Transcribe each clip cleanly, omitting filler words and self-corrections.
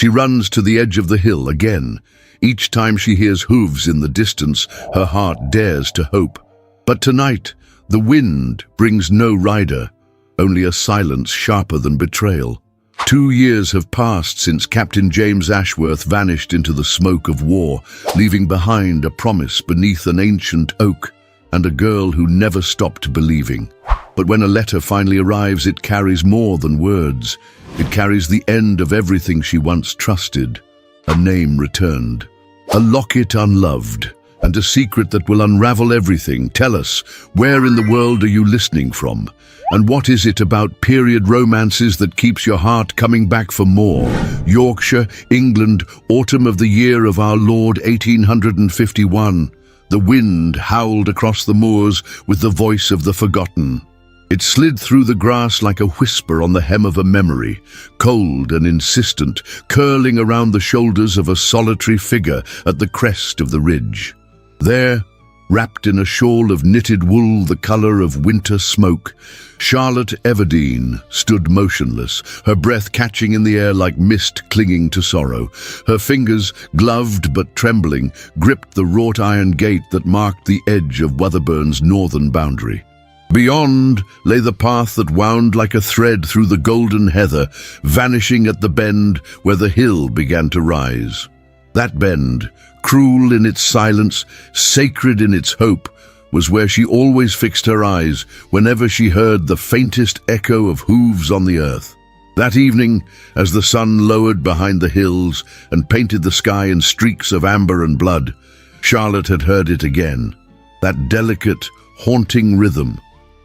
She runs to the edge of the hill again. Each time she hears hooves in the distance, her heart dares to hope. But tonight, the wind brings no rider, only a silence sharper than betrayal. 2 years have passed since Captain James Ashworth vanished into the smoke of war, leaving behind a promise beneath an ancient oak and a girl who never stopped believing. But when a letter finally arrives, it carries more than words. It carries the end of everything she once trusted, a name returned, a locket unloved, and a secret that will unravel everything. Tell us, where in the world are you listening from? And what is it about period romances that keeps your heart coming back for more? Yorkshire, England, autumn of the year of our Lord 1851. The wind howled across the moors with the voice of the forgotten. It slid through the grass like a whisper on the hem of a memory, cold and insistent, curling around the shoulders of a solitary figure at the crest of the ridge. There, wrapped in a shawl of knitted wool the color of winter smoke, Charlotte Everdene stood motionless, her breath catching in the air like mist clinging to sorrow. Her fingers, gloved but trembling, gripped the wrought iron gate that marked the edge of Weatherburn's northern boundary. Beyond lay the path that wound like a thread through the golden heather, vanishing at the bend where the hill began to rise. That bend, cruel in its silence, sacred in its hope, was where she always fixed her eyes whenever she heard the faintest echo of hooves on the earth. That evening, as the sun lowered behind the hills and painted the sky in streaks of amber and blood, Charlotte had heard it again, that delicate, haunting rhythm.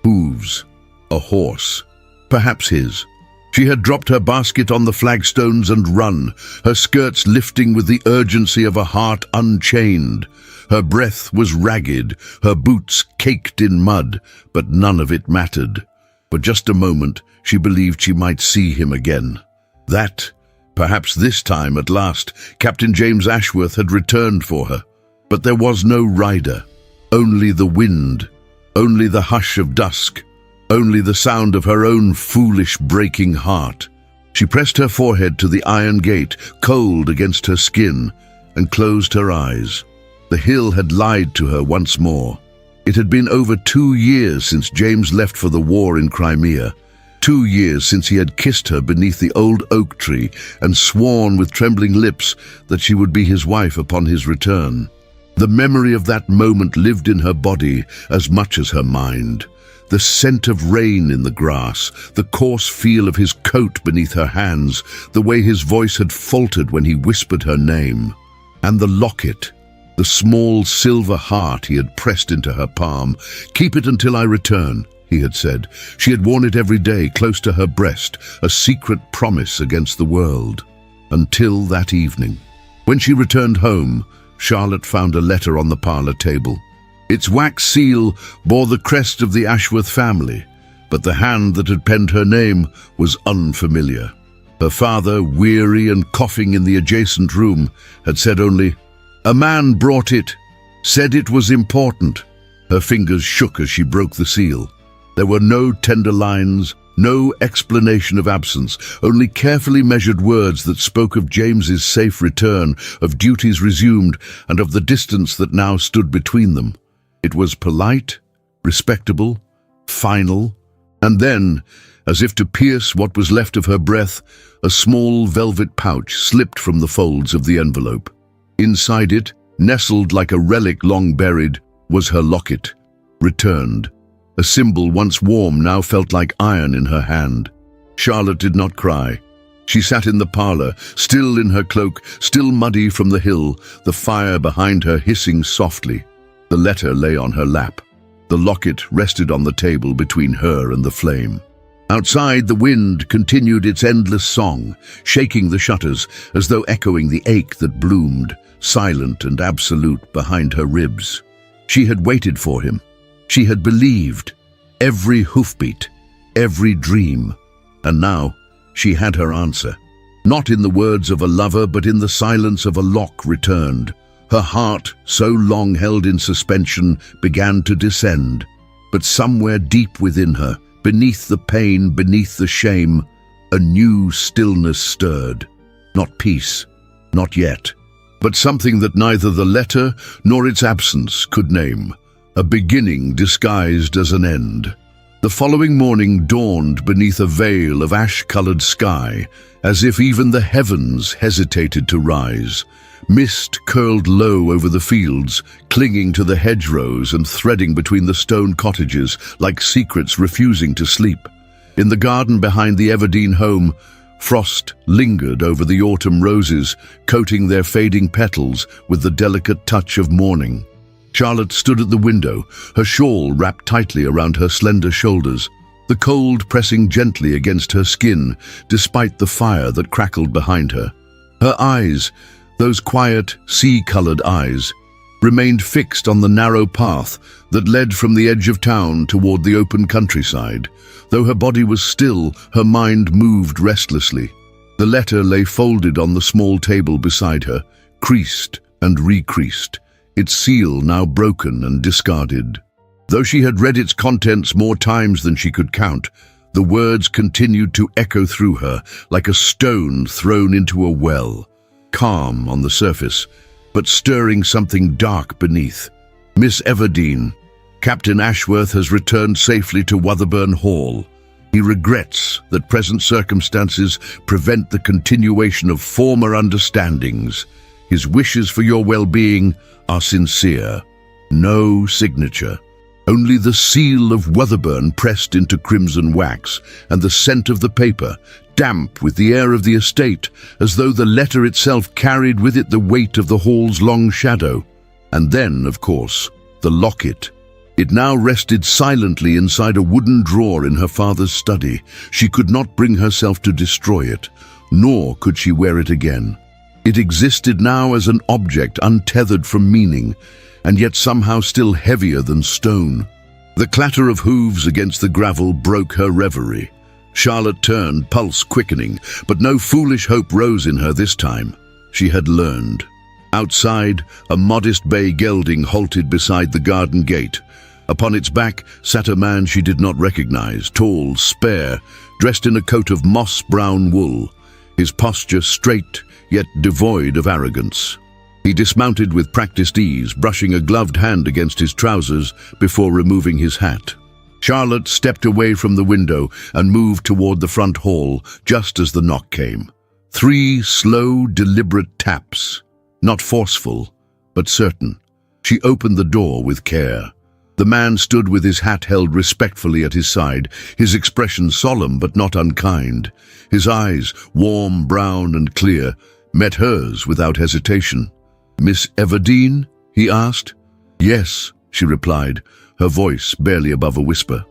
Hooves, a horse, perhaps his. She had dropped her basket on the flagstones and run, her skirts lifting with the urgency of a heart unchained. Her breath was ragged, her boots caked in mud, but none of it mattered. For just a moment, she believed she might see him again. That, perhaps this time at last, Captain James Ashworth had returned for her. But there was no rider, only the wind, only the hush of dusk, only the sound of her own foolish breaking heart. She pressed her forehead to the iron gate, cold against her skin, and closed her eyes. The hill had lied to her once more. It had been over 2 years since James left for the war in Crimea, 2 years since he had kissed her beneath the old oak tree and sworn with trembling lips that she would be his wife upon his return. The memory of that moment lived in her body as much as her mind. The scent of rain in the grass, the coarse feel of his coat beneath her hands, the way his voice had faltered when he whispered her name. And the locket, the small silver heart he had pressed into her palm. "Keep it until I return," he had said. She had worn it every day, close to her breast, a secret promise against the world. Until that evening. When she returned home, Charlotte found a letter on the parlor table. Its wax seal bore the crest of the Ashworth family, but the hand that had penned her name was unfamiliar. Her father, weary and coughing in the adjacent room, had said only, "A man brought it, said it was important." Her fingers shook as she broke the seal. There were no tender lines, no explanation of absence, only carefully measured words that spoke of James's safe return, of duties resumed, and of the distance that now stood between them. It was polite, respectable, final, and then, as if to pierce what was left of her breath, a small velvet pouch slipped from the folds of the envelope. Inside it, nestled like a relic long buried, was her locket, returned. A symbol once warm now felt like iron in her hand. Charlotte did not cry. She sat in the parlor, still in her cloak, still muddy from the hill, the fire behind her hissing softly. The letter lay on her lap. The locket rested on the table between her and the flame. Outside, the wind continued its endless song, shaking the shutters as though echoing the ache that bloomed, silent and absolute, behind her ribs. She had waited for him. She had believed, every hoofbeat, every dream, and now she had her answer. Not in the words of a lover, but in the silence of a lock returned. Her heart, so long held in suspension, began to descend. But somewhere deep within her, beneath the pain, beneath the shame, a new stillness stirred. not peace, not yet, but something that neither the letter nor its absence could name, a beginning disguised as an end. The following morning dawned beneath a veil of ash-colored sky, as if even the heavens hesitated to rise. Mist curled low over the fields, clinging to the hedgerows and threading between the stone cottages like secrets refusing to sleep. In the garden behind the Everdeen home, frost lingered over the autumn roses, coating their fading petals with the delicate touch of morning. Charlotte stood at the window, her shawl wrapped tightly around her slender shoulders, the cold pressing gently against her skin despite the fire that crackled behind her. Her eyes, those quiet, sea-colored eyes, remained fixed on the narrow path that led from the edge of town toward the open countryside. Though her body was still, her mind moved restlessly. The letter lay folded on the small table beside her, creased and recreased, its seal now broken and discarded. Though she had read its contents more times than she could count, the words continued to echo through her like a stone thrown into a well, calm on the surface, but stirring something dark beneath. Miss Everdeen, Captain Ashworth has returned safely to Wotherburn Hall. He regrets that present circumstances prevent the continuation of former understandings. His wishes for your well-being are sincere. No signature. Only the seal of Wotherburn pressed into crimson wax, and the scent of the paper, damp with the air of the estate, as though the letter itself carried with it the weight of the hall's long shadow. And then, of course, the locket. It now rested silently inside a wooden drawer in her father's study. She could not bring herself to destroy it, nor could she wear it again. It existed now as an object untethered from meaning, and yet somehow still heavier than stone. The clatter of hooves against the gravel broke her reverie. Charlotte turned, pulse quickening, but no foolish hope rose in her this time. She had learned. Outside, a modest bay gelding halted beside the garden gate. Upon its back sat a man she did not recognize, tall, spare, dressed in a coat of moss-brown wool, his posture straight, yet devoid of arrogance. He dismounted with practiced ease, brushing a gloved hand against his trousers before removing his hat. Charlotte stepped away from the window and moved toward the front hall just as the knock came. 3 slow, deliberate taps, not forceful, but certain. She opened the door with care. The man stood with his hat held respectfully at his side, his expression solemn but not unkind. His eyes, warm, brown, and clear, met hers without hesitation. "Miss Everdeen?" he asked. "Yes," she replied, her voice barely above a whisper.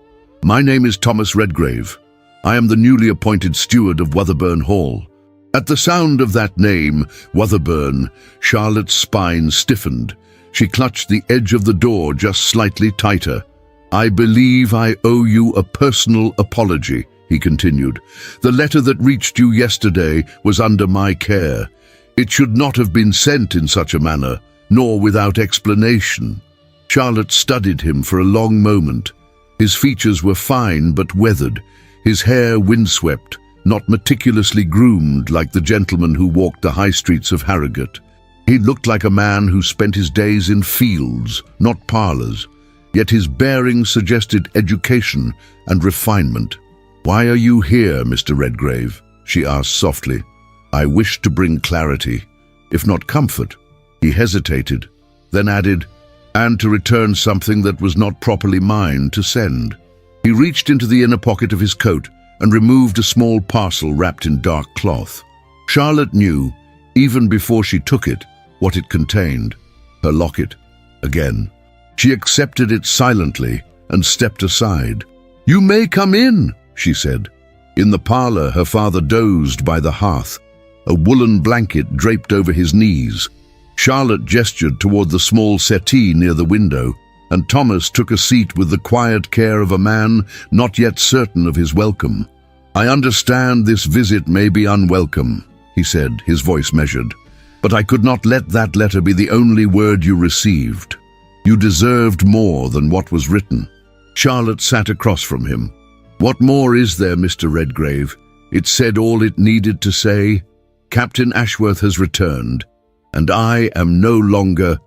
"My name is Thomas Redgrave. I am the newly appointed steward of Wotherburn Hall." At the sound of that name, Wotherburn, Charlotte's spine stiffened. She clutched the edge of the door just slightly tighter. "I believe I owe you a personal apology," he continued. "The letter that reached you yesterday was under my care. It should not have been sent in such a manner, nor without explanation." Charlotte studied him for a long moment. His features were fine but weathered, his hair windswept, not meticulously groomed like the gentleman who walked the high streets of Harrogate. He looked like a man who spent his days in fields, not parlours, yet his bearing suggested education and refinement. "Why are you here, Mr. Redgrave?" she asked softly. "I wish to bring clarity, if not comfort." He hesitated, then added, "and to return something that was not properly mine to send." He reached into the inner pocket of his coat and removed a small parcel wrapped in dark cloth. Charlotte knew, even before she took it, what it contained. Her locket, again. She accepted it silently and stepped aside. "You may come in," she said. In the parlor, her father dozed by the hearth, a woolen blanket draped over his knees. Charlotte gestured toward the small settee near the window, and Thomas took a seat with the quiet care of a man not yet certain of his welcome. "I understand this visit may be unwelcome," he said, his voice measured. "But I could not let that letter be the only word you received. You deserved more than what was written." Charlotte sat across from him. "What more is there, Mr. Redgrave? It said all it needed to say." Captain Ashworth has returned, and I am no longer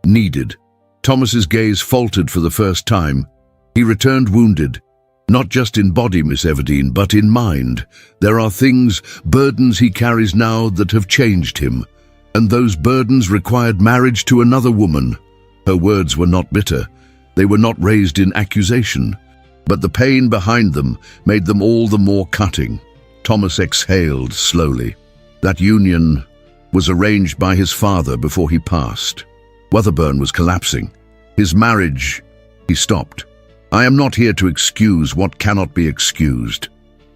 needed. Thomas's gaze faltered for the first time. He returned wounded. Not just in body, Miss Everdeen, but in mind. There are things, burdens he carries now that have changed him. And those burdens required marriage to another woman. Her words were not bitter. They were not raised in accusation. But the pain behind them made them all the more cutting. Thomas exhaled slowly. That union was arranged by his father before he passed. Wetherburn was collapsing. His marriage, he stopped. I am not here to excuse what cannot be excused.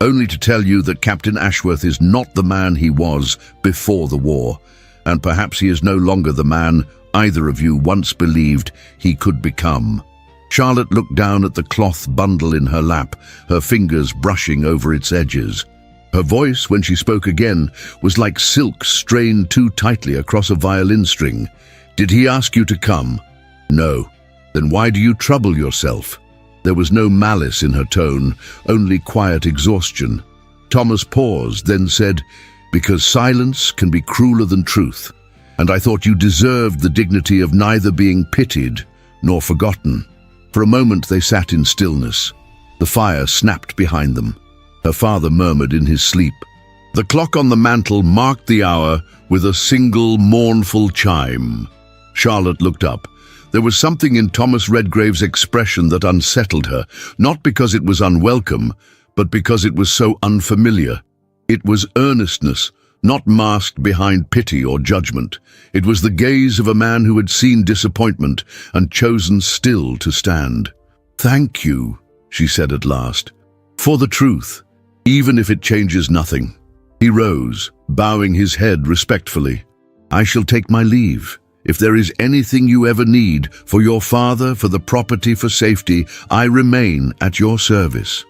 Only to tell you that Captain Ashworth is not the man he was before the war, and perhaps he is no longer the man either of you once believed he could become. Charlotte looked down at the cloth bundle in her lap, her fingers brushing over its edges. Her voice, when she spoke again, was like silk strained too tightly across a violin string. Did he ask you to come? No. Then why do you trouble yourself? There was no malice in her tone, only quiet exhaustion. Thomas paused, then said, because silence can be crueler than truth, and I thought you deserved the dignity of neither being pitied nor forgotten. For a moment they sat in stillness. The fire snapped behind them. Her father murmured in his sleep. The clock on the mantel marked the hour with a single mournful chime. Charlotte looked up. There was something in Thomas Redgrave's expression that unsettled her, not because it was unwelcome, but because it was so unfamiliar. It was earnestness, not masked behind pity or judgment. It was the gaze of a man who had seen disappointment and chosen still to stand. Thank you, she said at last, for the truth, even if it changes nothing. He rose, bowing his head respectfully. I shall take my leave. If there is anything you ever need, for your father, for the property, for safety, I remain at your service.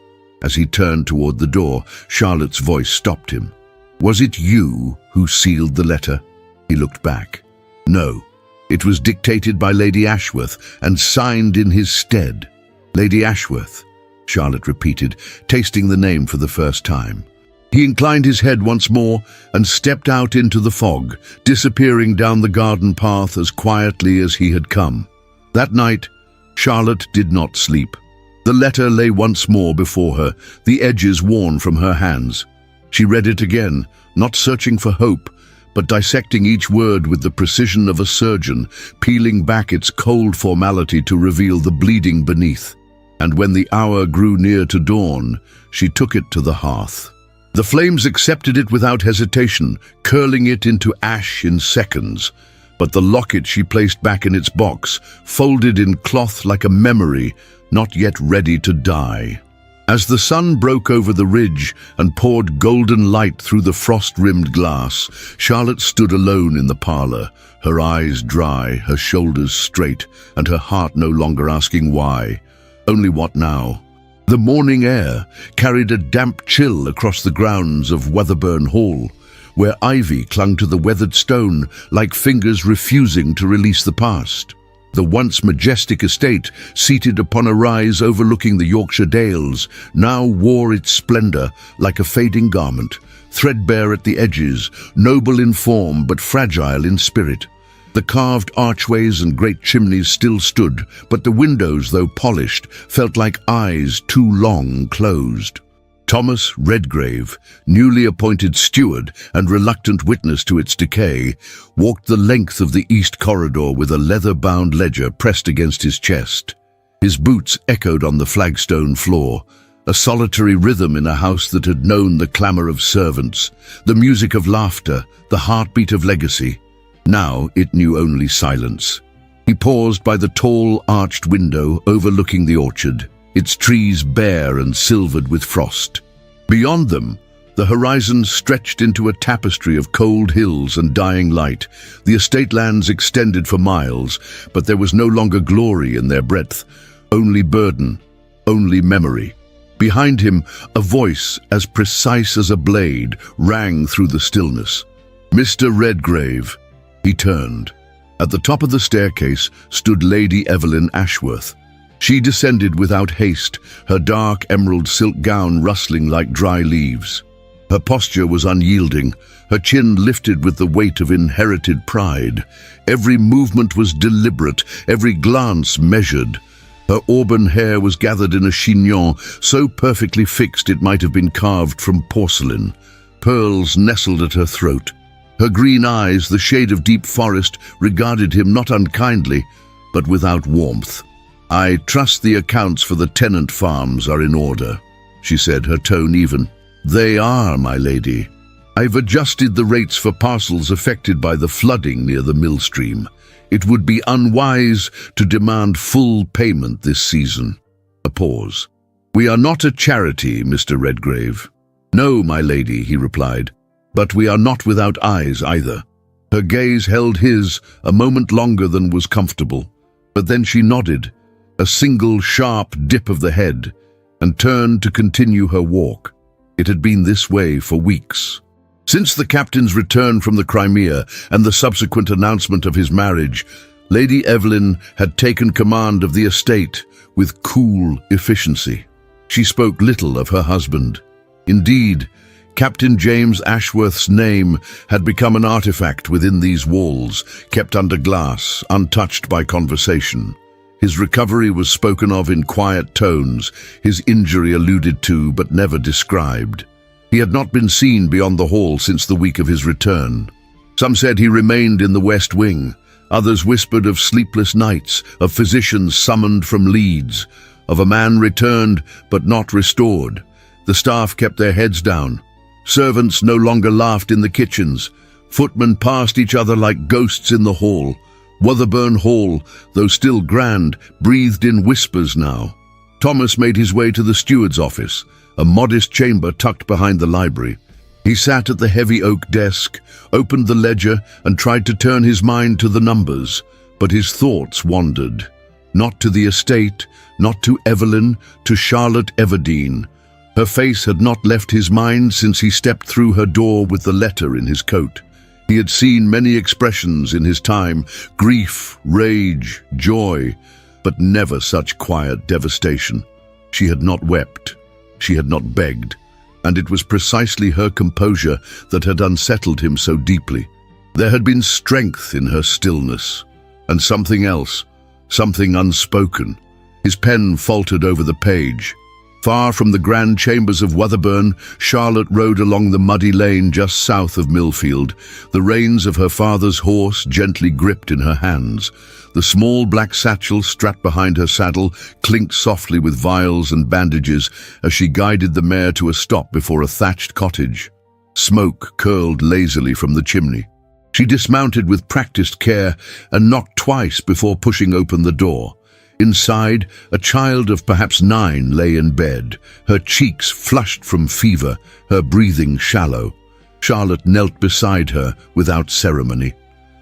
As he turned toward the door, Charlotte's voice stopped him. Was it you who sealed the letter? He looked back. No, it was dictated by Lady Ashworth and signed in his stead. Lady Ashworth, Charlotte repeated, tasting the name for the first time. He inclined his head once more and stepped out into the fog, disappearing down the garden path as quietly as he had come. That night, Charlotte did not sleep. The letter lay once more before her, the edges worn from her hands. She read it again, not searching for hope, but dissecting each word with the precision of a surgeon, peeling back its cold formality to reveal the bleeding beneath. And when the hour grew near to dawn, she took it to the hearth. The flames accepted it without hesitation, curling it into ash in seconds. But the locket she placed back in its box, folded in cloth like a memory, not yet ready to die. As the sun broke over the ridge and poured golden light through the frost-rimmed glass, Charlotte stood alone in the parlor, her eyes dry, her shoulders straight, and her heart no longer asking why. Only what now? The morning air carried a damp chill across the grounds of Wetherburn Hall, where ivy clung to the weathered stone like fingers refusing to release the past. The once majestic estate, seated upon a rise overlooking the Yorkshire Dales, now wore its splendor like a fading garment, threadbare at the edges, noble in form but fragile in spirit. The carved archways and great chimneys still stood, but the windows, though polished, felt like eyes too long closed. Thomas Redgrave, newly appointed steward and reluctant witness to its decay, walked the length of the east corridor with a leather-bound ledger pressed against his chest. His boots echoed on the flagstone floor, a solitary rhythm in a house that had known the clamor of servants, the music of laughter, the heartbeat of legacy. Now it knew only silence. He paused by the tall, arched window overlooking the orchard, its trees bare and silvered with frost. Beyond them, the horizon stretched into a tapestry of cold hills and dying light. The estate lands extended for miles, but there was no longer glory in their breadth, only burden, only memory. Behind him, a voice as precise as a blade rang through the stillness. Mr. Redgrave. He turned. At the top of the staircase stood Lady Evelyn Ashworth. She descended without haste, her dark emerald silk gown rustling like dry leaves. Her posture was unyielding, her chin lifted with the weight of inherited pride. Every movement was deliberate, every glance measured. Her auburn hair was gathered in a chignon, so perfectly fixed it might have been carved from porcelain. Pearls nestled at her throat. Her green eyes, the shade of deep forest, regarded him not unkindly, but without warmth. "I trust the accounts for the tenant farms are in order," she said, her tone even. "They are, my lady. I've adjusted the rates for parcels affected by the flooding near the mill stream. It would be unwise to demand full payment this season." A pause. "We are not a charity, Mr. Redgrave." "No, my lady," he replied, "but we are not without eyes either." Her gaze held his a moment longer than was comfortable, but then she nodded, a single sharp dip of the head, and turned to continue her walk. It had been this way for weeks. Since the captain's return from the Crimea and the subsequent announcement of his marriage, Lady Evelyn had taken command of the estate with cool efficiency. She spoke little of her husband. Indeed, Captain James Ashworth's name had become an artifact within these walls, kept under glass, untouched by conversation. His recovery was spoken of in quiet tones, his injury alluded to but never described. He had not been seen beyond the hall since the week of his return. Some said he remained in the West Wing. Others whispered of sleepless nights, of physicians summoned from Leeds, of a man returned but not restored. The staff kept their heads down. Servants no longer laughed in the kitchens. Footmen passed each other like ghosts in the hall. Wotherburn Hall, though still grand, breathed in whispers now. Thomas made his way to the steward's office, a modest chamber tucked behind the library. He sat at the heavy oak desk, opened the ledger, and tried to turn his mind to the numbers, but his thoughts wandered. Not to the estate, not to Evelyn, to Charlotte Everdene. Her face had not left his mind since he stepped through her door with the letter in his coat. He had seen many expressions in his time, grief, rage, joy, but never such quiet devastation. She had not wept. She had not begged, and it was precisely her composure that had unsettled him so deeply. There had been strength in her stillness, and something else, something unspoken. His pen faltered over the page. Far from the grand chambers of Wotherburn, Charlotte rode along the muddy lane just south of Millfield, the reins of her father's horse gently gripped in her hands. The small black satchel strapped behind her saddle clinked softly with vials and bandages as she guided the mare to a stop before a thatched cottage. Smoke curled lazily from the chimney. She dismounted with practiced care and knocked twice before pushing open the door. Inside, a child of perhaps 9 lay in bed, her cheeks flushed from fever, her breathing shallow. Charlotte knelt beside her without ceremony.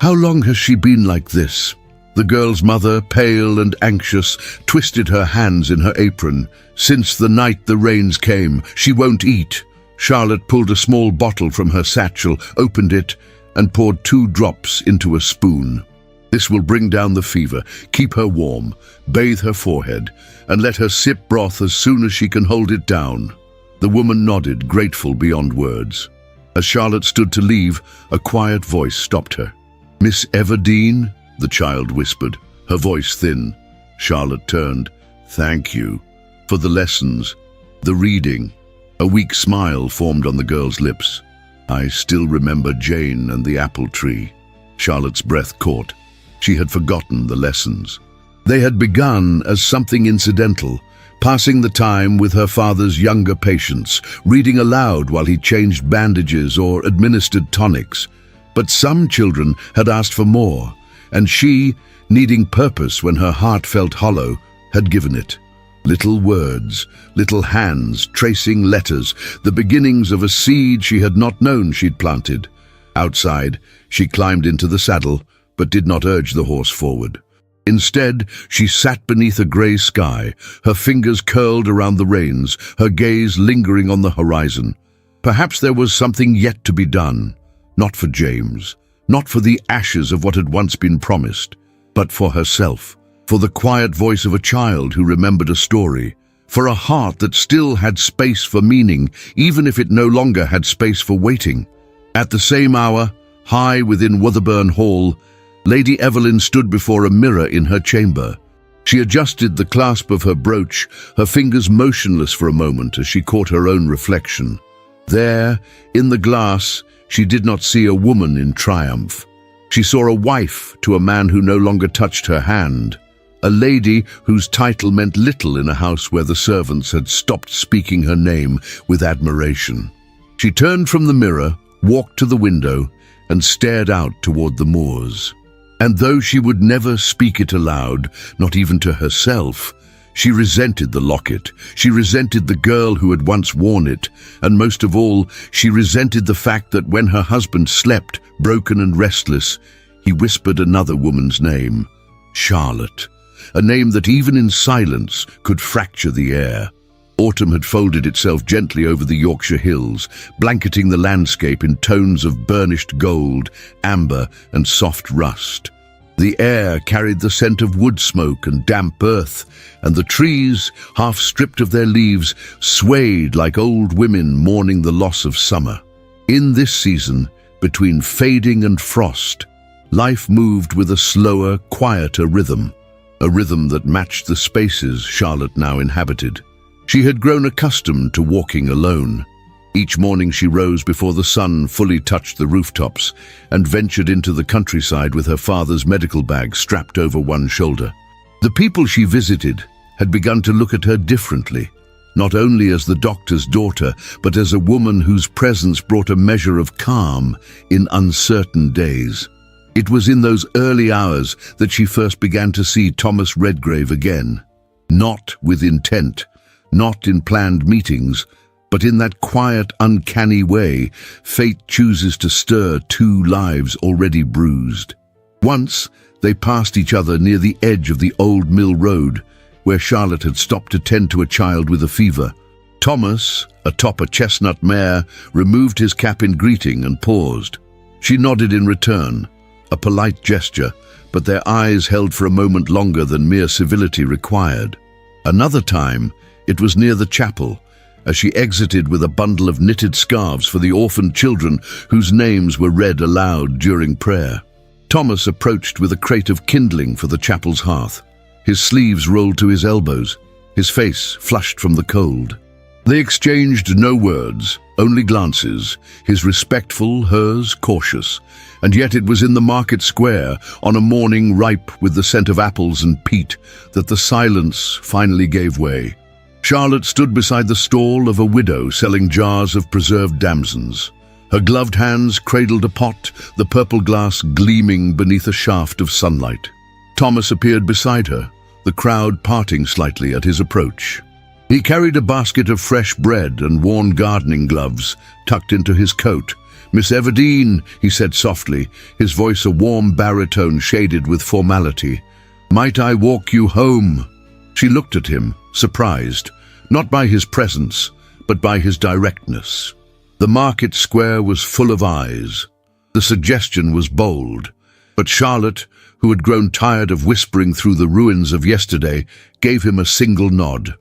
"How long has she been like this?" The girl's mother, pale and anxious, twisted her hands in her apron. "Since the night the rains came, she won't eat." Charlotte pulled a small bottle from her satchel, opened it, and poured 2 drops into a spoon. "This will bring down the fever, keep her warm, bathe her forehead, and let her sip broth as soon as she can hold it down." The woman nodded, grateful beyond words. As Charlotte stood to leave, a quiet voice stopped her. "Miss Everdene?" the child whispered, her voice thin. Charlotte turned. "Thank you. For the lessons, the reading." A weak smile formed on the girl's lips. "I still remember Jane and the apple tree." Charlotte's breath caught. She had forgotten the lessons. They had begun as something incidental, passing the time with her father's younger patients, reading aloud while he changed bandages or administered tonics. But some children had asked for more, and she, needing purpose when her heart felt hollow, had given it. Little words, little hands tracing letters, the beginnings of a seed she had not known she'd planted. Outside, she climbed into the saddle, but did not urge the horse forward. Instead, she sat beneath a grey sky, her fingers curled around the reins, her gaze lingering on the horizon. Perhaps there was something yet to be done, not for James, not for the ashes of what had once been promised, but for herself, for the quiet voice of a child who remembered a story, for a heart that still had space for meaning, even if it no longer had space for waiting. At the same hour, high within Wotherburn Hall, Lady Evelyn stood before a mirror in her chamber. She adjusted the clasp of her brooch, her fingers motionless for a moment as she caught her own reflection. There, in the glass, she did not see a woman in triumph. She saw a wife to a man who no longer touched her hand, a lady whose title meant little in a house where the servants had stopped speaking her name with admiration. She turned from the mirror, walked to the window, and stared out toward the moors. And though she would never speak it aloud, not even to herself, she resented the locket, she resented the girl who had once worn it, and most of all, she resented the fact that when her husband slept, broken and restless, he whispered another woman's name, Charlotte, a name that even in silence could fracture the air. Autumn had folded itself gently over the Yorkshire hills, blanketing the landscape in tones of burnished gold, amber, and soft rust. The air carried the scent of wood smoke and damp earth, and the trees, half stripped of their leaves, swayed like old women mourning the loss of summer. In this season, between fading and frost, life moved with a slower, quieter rhythm, a rhythm that matched the spaces Charlotte now inhabited. She had grown accustomed to walking alone. Each morning she rose before the sun fully touched the rooftops and ventured into the countryside with her father's medical bag strapped over one shoulder. The people she visited had begun to look at her differently, not only as the doctor's daughter, but as a woman whose presence brought a measure of calm in uncertain days. It was in those early hours that she first began to see Thomas Redgrave again, not with intent, not in planned meetings, but in that quiet, uncanny way fate chooses to stir two lives already bruised. Once, they passed each other near the edge of the old mill road, where Charlotte had stopped to tend to a child with a fever. Thomas, atop a chestnut mare, removed his cap in greeting and paused. She nodded in return, a polite gesture, but their eyes held for a moment longer than mere civility required. Another time, it was near the chapel, as she exited with a bundle of knitted scarves for the orphaned children whose names were read aloud during prayer. Thomas approached with a crate of kindling for the chapel's hearth. His sleeves rolled to his elbows, his face flushed from the cold. They exchanged no words, only glances, his respectful, hers cautious, and yet it was in the market square, on a morning ripe with the scent of apples and peat, that the silence finally gave way. Charlotte stood beside the stall of a widow selling jars of preserved damsons. Her gloved hands cradled a pot, the purple glass gleaming beneath a shaft of sunlight. Thomas appeared beside her, the crowd parting slightly at his approach. He carried a basket of fresh bread and worn gardening gloves tucked into his coat. "Miss Everdeen," he said softly, his voice a warm baritone shaded with formality. "Might I walk you home?" She looked at him, surprised, not by his presence, but by his directness. The market square was full of eyes. The suggestion was bold, but Charlotte, who had grown tired of whispering through the ruins of yesterday, gave him a single nod.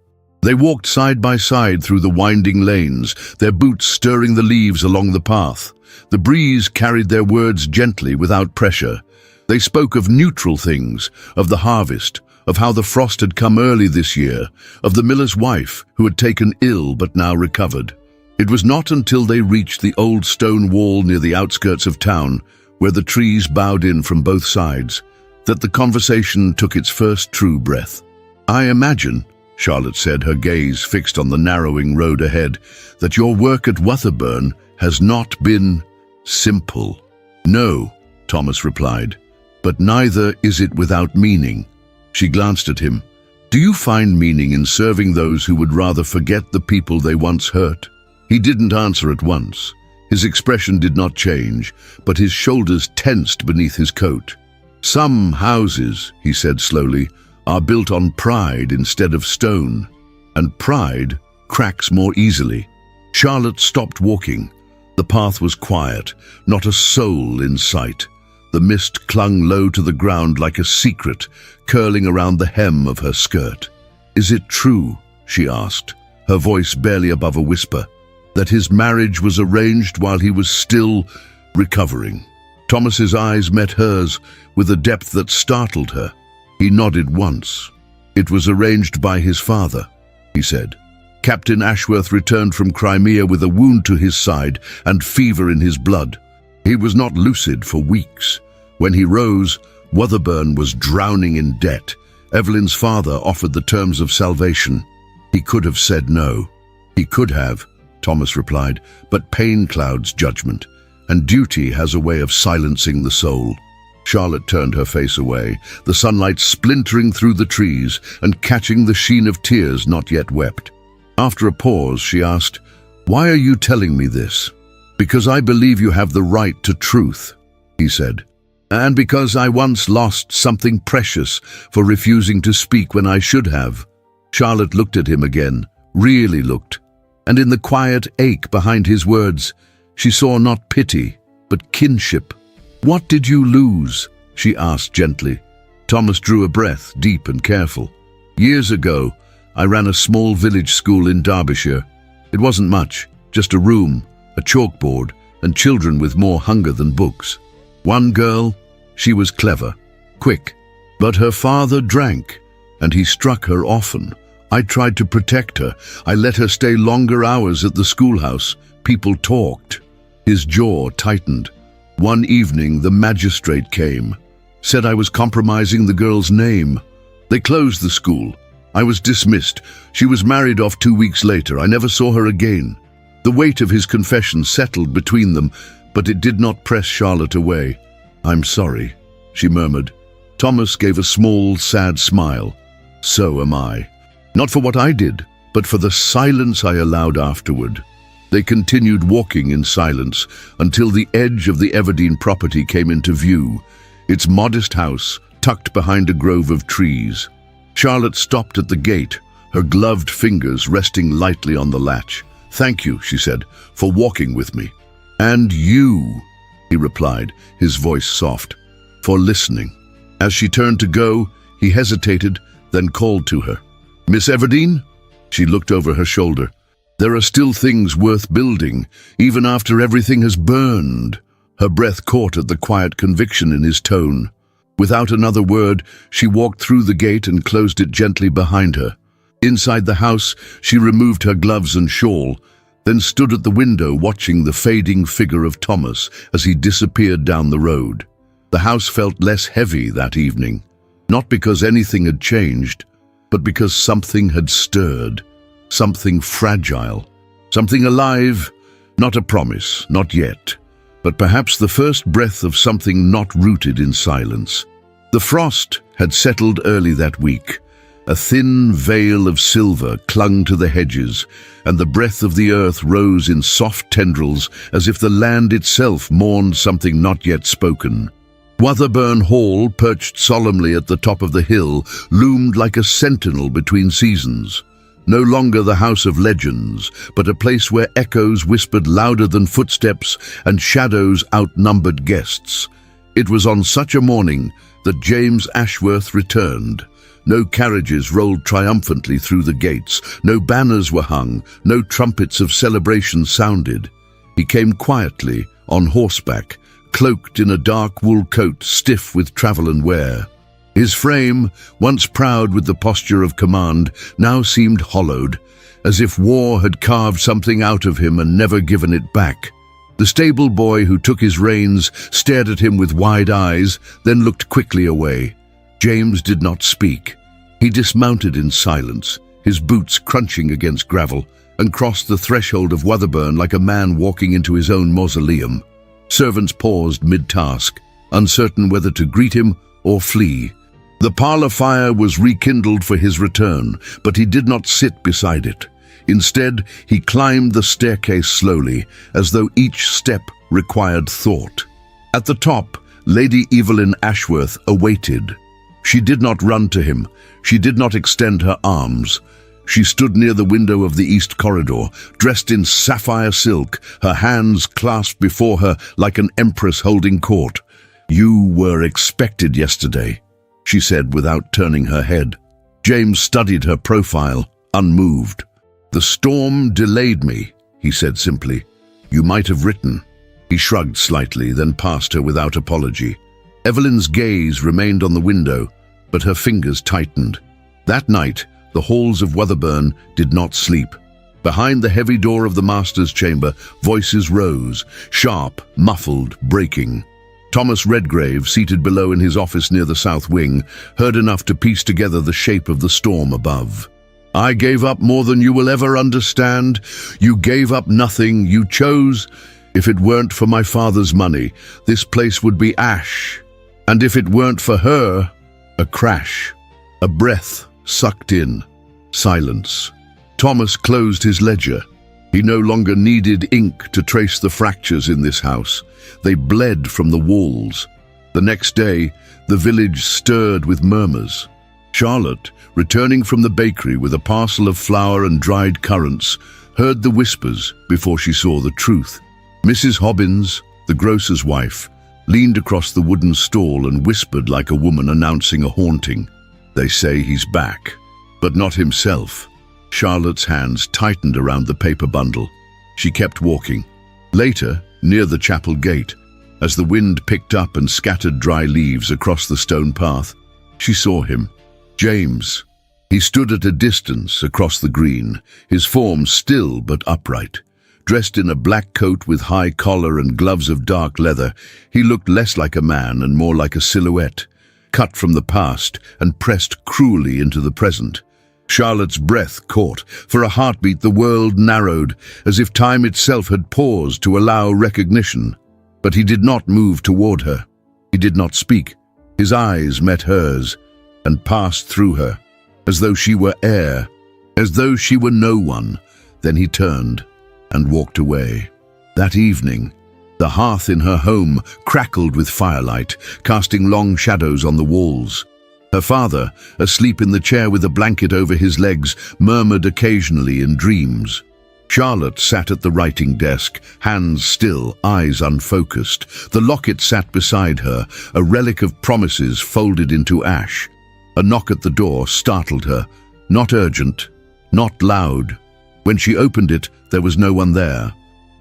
They walked side by side through the winding lanes, their boots stirring the leaves along the path. The breeze carried their words gently without pressure. They spoke of neutral things, of the harvest, of how the frost had come early this year, of the miller's wife who had taken ill but now recovered. It was not until they reached the old stone wall near the outskirts of town, where the trees bowed in from both sides, that the conversation took its first true breath. "I imagine," Charlotte said, her gaze fixed on the narrowing road ahead, "that your work at Wotherburn has not been simple." "No," Thomas replied, "but neither is it without meaning." She glanced at him. "Do you find meaning in serving those who would rather forget the people they once hurt?" He didn't answer at once. His expression did not change, but his shoulders tensed beneath his coat. "Some houses," he said slowly, "are built on pride instead of stone, and pride cracks more easily." Charlotte stopped walking. The path was quiet, not a soul in sight. The mist clung low to the ground like a secret, curling around the hem of her skirt. "Is it true?" she asked, her voice barely above a whisper. That his marriage was arranged while he was still recovering. Thomas's eyes met hers with a depth that startled her. He nodded once. It was arranged by his father, he said. Captain Ashworth returned from Crimea with a wound to his side and fever in his blood. He was not lucid for weeks. When he rose, Wotherburn was drowning in debt. Evelyn's father offered the terms of salvation. He could have said no. He could have, Thomas replied, but pain clouds judgment, and duty has a way of silencing the soul. Charlotte turned her face away, the sunlight splintering through the trees and catching the sheen of tears not yet wept. After a pause, she asked, "Why are you telling me this?" "Because I believe you have the right to truth," he said. "And because I once lost something precious for refusing to speak when I should have." Charlotte looked at him again, really looked, and in the quiet ache behind his words, she saw not pity, but kinship. "What did you lose?" she asked gently. Thomas drew a breath, deep and careful. "Years ago, I ran a small village school in Derbyshire. It wasn't much, just a room, a chalkboard, and children with more hunger than books. One girl, she was clever, quick, but her father drank, and he struck her often. I tried to protect her. I let her stay longer hours at the schoolhouse. People talked." His jaw tightened. "One evening, the magistrate came, said I was compromising the girl's name. They closed the school. I was dismissed. She was married off 2 weeks later. I never saw her again." The weight of his confession settled between them, but it did not press Charlotte away. "I'm sorry," she murmured. Thomas gave a small, sad smile. "So am I. Not for what I did, but for the silence I allowed afterward." They continued walking in silence until the edge of the Everdene property came into view, its modest house tucked behind a grove of trees. Charlotte stopped at the gate, her gloved fingers resting lightly on the latch. "Thank you," she said, "for walking with me." "And you," he replied, his voice soft, "for listening." As she turned to go, he hesitated, then called to her. "Miss Everdene?" She looked over her shoulder. "There are still things worth building, even after everything has burned." Her breath caught at the quiet conviction in his tone. Without another word, she walked through the gate and closed it gently behind her. Inside the house, she removed her gloves and shawl, then stood at the window watching the fading figure of Thomas as he disappeared down the road. The house felt less heavy that evening, not because anything had changed, but because something had stirred, something fragile, something alive, not a promise, not yet, but perhaps the first breath of something not rooted in silence. The frost had settled early that week. A thin veil of silver clung to the hedges, and the breath of the earth rose in soft tendrils as if the land itself mourned something not yet spoken. Wotherburn Hall, perched solemnly at the top of the hill, loomed like a sentinel between seasons. No longer the house of legends, but a place where echoes whispered louder than footsteps and shadows outnumbered guests. It was on such a morning that James Ashworth returned. No carriages rolled triumphantly through the gates, no banners were hung, no trumpets of celebration sounded. He came quietly, on horseback, cloaked in a dark wool coat stiff with travel and wear. His frame, once proud with the posture of command, now seemed hollowed, as if war had carved something out of him and never given it back. The stable boy who took his reins stared at him with wide eyes, then looked quickly away. James did not speak. He dismounted in silence, his boots crunching against gravel, and crossed the threshold of Wotherburn like a man walking into his own mausoleum. Servants paused mid-task, uncertain whether to greet him or flee. The parlor fire was rekindled for his return, but he did not sit beside it. Instead, he climbed the staircase slowly, as though each step required thought. At the top, Lady Evelyn Ashworth awaited. She did not run to him. She did not extend her arms. She stood near the window of the east corridor, dressed in sapphire silk, her hands clasped before her like an empress holding court. "You were expected yesterday," she said without turning her head. James studied her profile, unmoved. "The storm delayed me," he said simply. "You might have written." He shrugged slightly, then passed her without apology. Evelyn's gaze remained on the window, but her fingers tightened. That night, the halls of Wetherburn did not sleep. Behind the heavy door of the master's chamber, voices rose, sharp, muffled, breaking. Thomas Redgrave, seated below in his office near the south wing, heard enough to piece together the shape of the storm above. "I gave up more than you will ever understand. You gave up nothing. You chose. If it weren't for my father's money, this place would be ash. And if it weren't for her, a crash." A breath sucked in. Silence. Thomas closed his ledger. He no longer needed ink to trace the fractures in this house. They bled from the walls. The next day, the village stirred with murmurs. Charlotte, returning from the bakery with a parcel of flour and dried currants, heard the whispers before she saw the truth. Mrs. Hobbins, the grocer's wife, leaned across the wooden stall and whispered like a woman announcing a haunting. "They say he's back, but not himself." Charlotte's hands tightened around the paper bundle. She kept walking. Later, near the chapel gate, as the wind picked up and scattered dry leaves across the stone path, she saw him. James. He stood at a distance across the green, his form still but upright. Dressed in a black coat with high collar and gloves of dark leather, he looked less like a man and more like a silhouette, cut from the past and pressed cruelly into the present. Charlotte's breath caught. For a heartbeat the world narrowed, as if time itself had paused to allow recognition. But he did not move toward her. He did not speak. His eyes met hers and passed through her, as though she were air, as though she were no one. Then he turned and walked away. That evening, the hearth in her home crackled with firelight, casting long shadows on the walls. Her father, asleep in the chair with a blanket over his legs, murmured occasionally in dreams. Charlotte sat at the writing desk, hands still, eyes unfocused. The locket sat beside her, a relic of promises folded into ash. A knock at the door startled her, not urgent, not loud. When she opened it, there was no one there.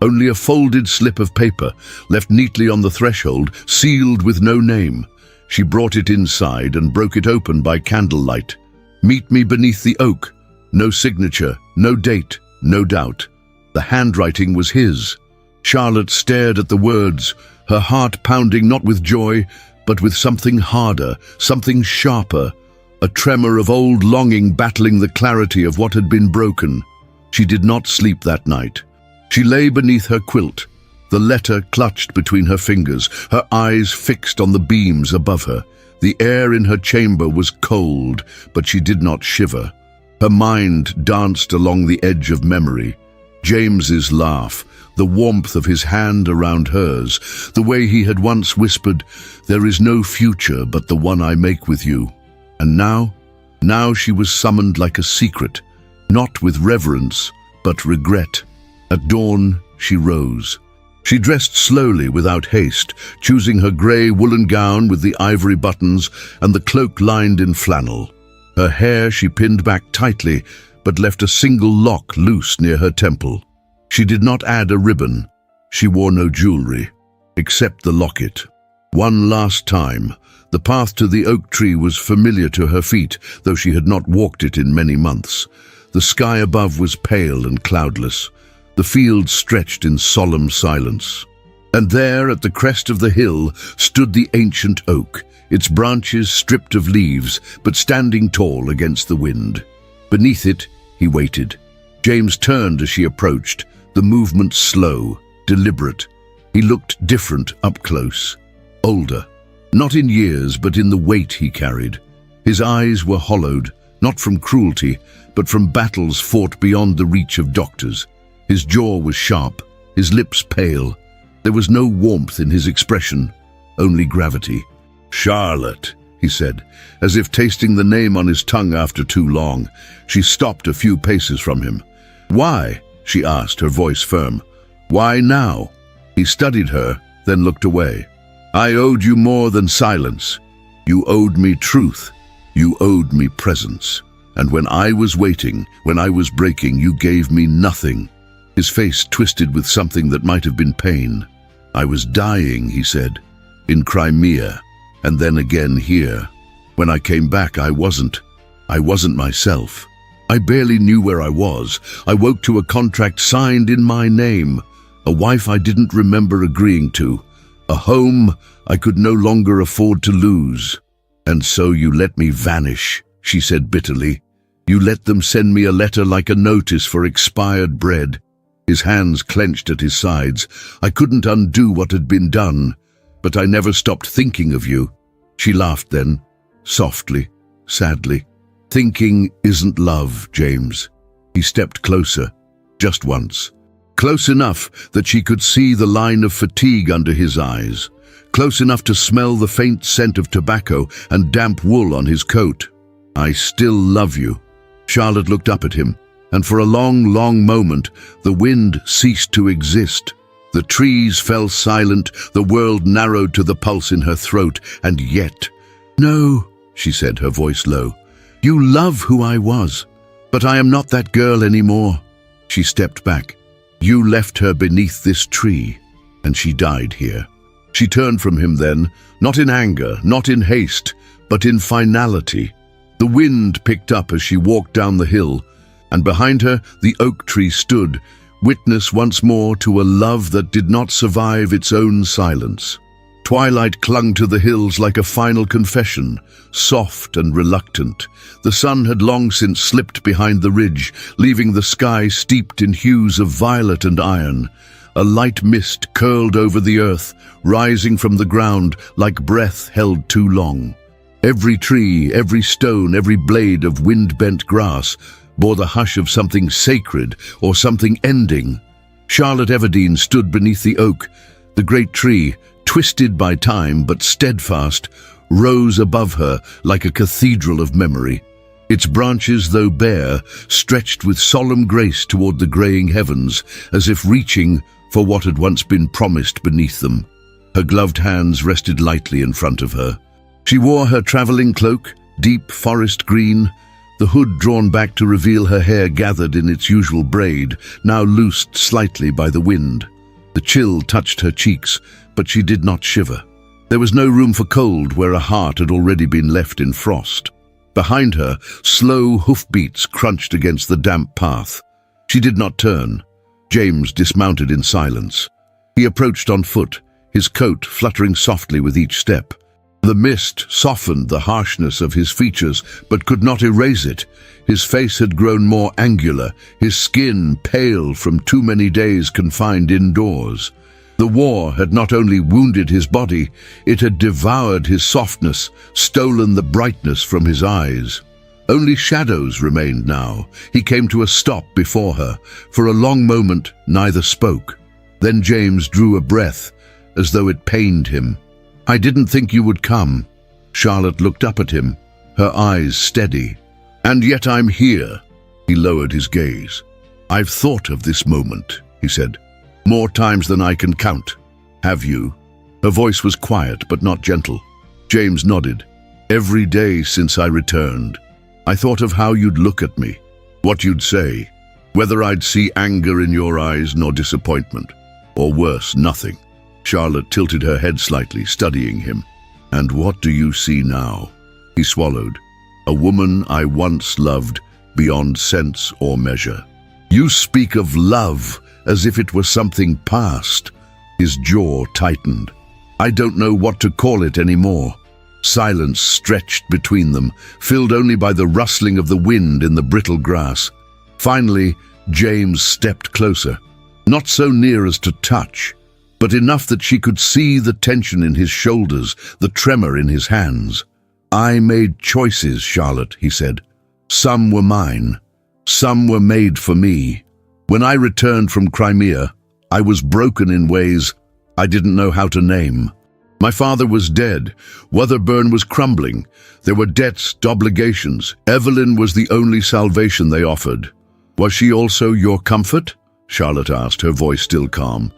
Only a folded slip of paper, left neatly on the threshold, sealed with no name. She brought it inside and broke it open by candlelight. "Meet me beneath the oak." No signature, no date, no doubt. The handwriting was his. Charlotte stared at the words, her heart pounding not with joy, but with something harder, something sharper, a tremor of old longing battling the clarity of what had been broken. She did not sleep that night. She lay beneath her quilt, the letter clutched between her fingers, her eyes fixed on the beams above her. The air in her chamber was cold, but she did not shiver. Her mind danced along the edge of memory. James's laugh, the warmth of his hand around hers, the way he had once whispered, "There is no future but the one I make with you." And now she was summoned like a secret, not with reverence, but regret. At dawn, she rose. She dressed slowly without haste, choosing her grey woolen gown with the ivory buttons and the cloak lined in flannel. Her hair she pinned back tightly, but left a single lock loose near her temple. She did not add a ribbon. She wore no jewelry, except the locket. One last time, the path to the oak tree was familiar to her feet, though she had not walked it in many months. The sky above was pale and cloudless. The field stretched in solemn silence. And there, at the crest of the hill, stood the ancient oak, its branches stripped of leaves, but standing tall against the wind. Beneath it, he waited. James turned as she approached, the movement slow, deliberate. He looked different up close, older, not in years, but in the weight he carried. His eyes were hollowed, not from cruelty, but from battles fought beyond the reach of doctors. His jaw was sharp, his lips pale. There was no warmth in his expression, only gravity. "Charlotte," he said, as if tasting the name on his tongue after too long. She stopped a few paces from him. "Why?" she asked, her voice firm. "Why now?" He studied her, then looked away. "I owed you more than silence. You owed me truth. You owed me presence." And when I was waiting, when I was breaking, you gave me nothing." His face twisted with something that might have been pain. "I was dying," he said, "in Crimea, and then again here. When I came back, I wasn't myself. I barely knew where I was. I woke to a contract signed in my name, a wife I didn't remember agreeing to, a home I could no longer afford to lose. And so you let me vanish," she said bitterly. "You let them send me a letter like a notice for expired bread." His hands clenched at his sides. "I couldn't undo what had been done, but I never stopped thinking of you." She laughed then, softly, sadly. "Thinking isn't love, James." He stepped closer, just once. Close enough that she could see the line of fatigue under his eyes. Close enough to smell the faint scent of tobacco and damp wool on his coat. "I still love you." Charlotte looked up at him, and for a long, long moment, the wind ceased to exist. The trees fell silent, the world narrowed to the pulse in her throat, and yet— "No," she said, her voice low. "You love who I was, but I am not that girl anymore." She stepped back. "You left her beneath this tree, and she died here." She turned from him then, not in anger, not in haste, but in finality. The wind picked up as she walked down the hill, and behind her the oak tree stood, witness once more to a love that did not survive its own silence. Twilight clung to the hills like a final confession, soft and reluctant. The sun had long since slipped behind the ridge, leaving the sky steeped in hues of violet and iron. A light mist curled over the earth, rising from the ground like breath held too long. Every tree, every stone, every blade of wind-bent grass bore the hush of something sacred or something ending. Charlotte Everdeen stood beneath the oak. The great tree, twisted by time but steadfast, rose above her like a cathedral of memory. Its branches, though bare, stretched with solemn grace toward the greying heavens, as if reaching for what had once been promised beneath them. Her gloved hands rested lightly in front of her. She wore her traveling cloak, deep forest green, the hood drawn back to reveal her hair gathered in its usual braid, now loosed slightly by the wind. The chill touched her cheeks, but she did not shiver. There was no room for cold where a heart had already been left in frost. Behind her, slow hoofbeats crunched against the damp path. She did not turn. James dismounted in silence. He approached on foot, his coat fluttering softly with each step. The mist softened the harshness of his features, but could not erase it. His face had grown more angular, his skin pale from too many days confined indoors. The war had not only wounded his body, it had devoured his softness, stolen the brightness from his eyes. Only shadows remained now. He came to a stop before her. For a long moment, neither spoke. Then James drew a breath, as though it pained him. "I didn't think you would come." Charlotte looked up at him, her eyes steady. "And yet I'm here." He lowered his gaze. "I've thought of this moment," he said, "more times than I can count." "Have you?" Her voice was quiet but not gentle. James nodded. "Every day since I returned, I thought of how you'd look at me, what you'd say, whether I'd see anger in your eyes nor disappointment, or worse, nothing." Charlotte tilted her head slightly, studying him. "And what do you see now?" He swallowed. "A woman I once loved beyond sense or measure." "You speak of love as if it were something past." His jaw tightened. "I don't know what to call it anymore." Silence stretched between them, filled only by the rustling of the wind in the brittle grass. Finally, James stepped closer, not so near as to touch, but enough that she could see the tension in his shoulders, the tremor in his hands. "I made choices, Charlotte," he said. "Some were mine. Some were made for me. When I returned from Crimea, I was broken in ways I didn't know how to name. My father was dead. Wetherburn was crumbling. There were debts, obligations. Evelyn was the only salvation they offered." "Was she also your comfort?" Charlotte asked, her voice still calm.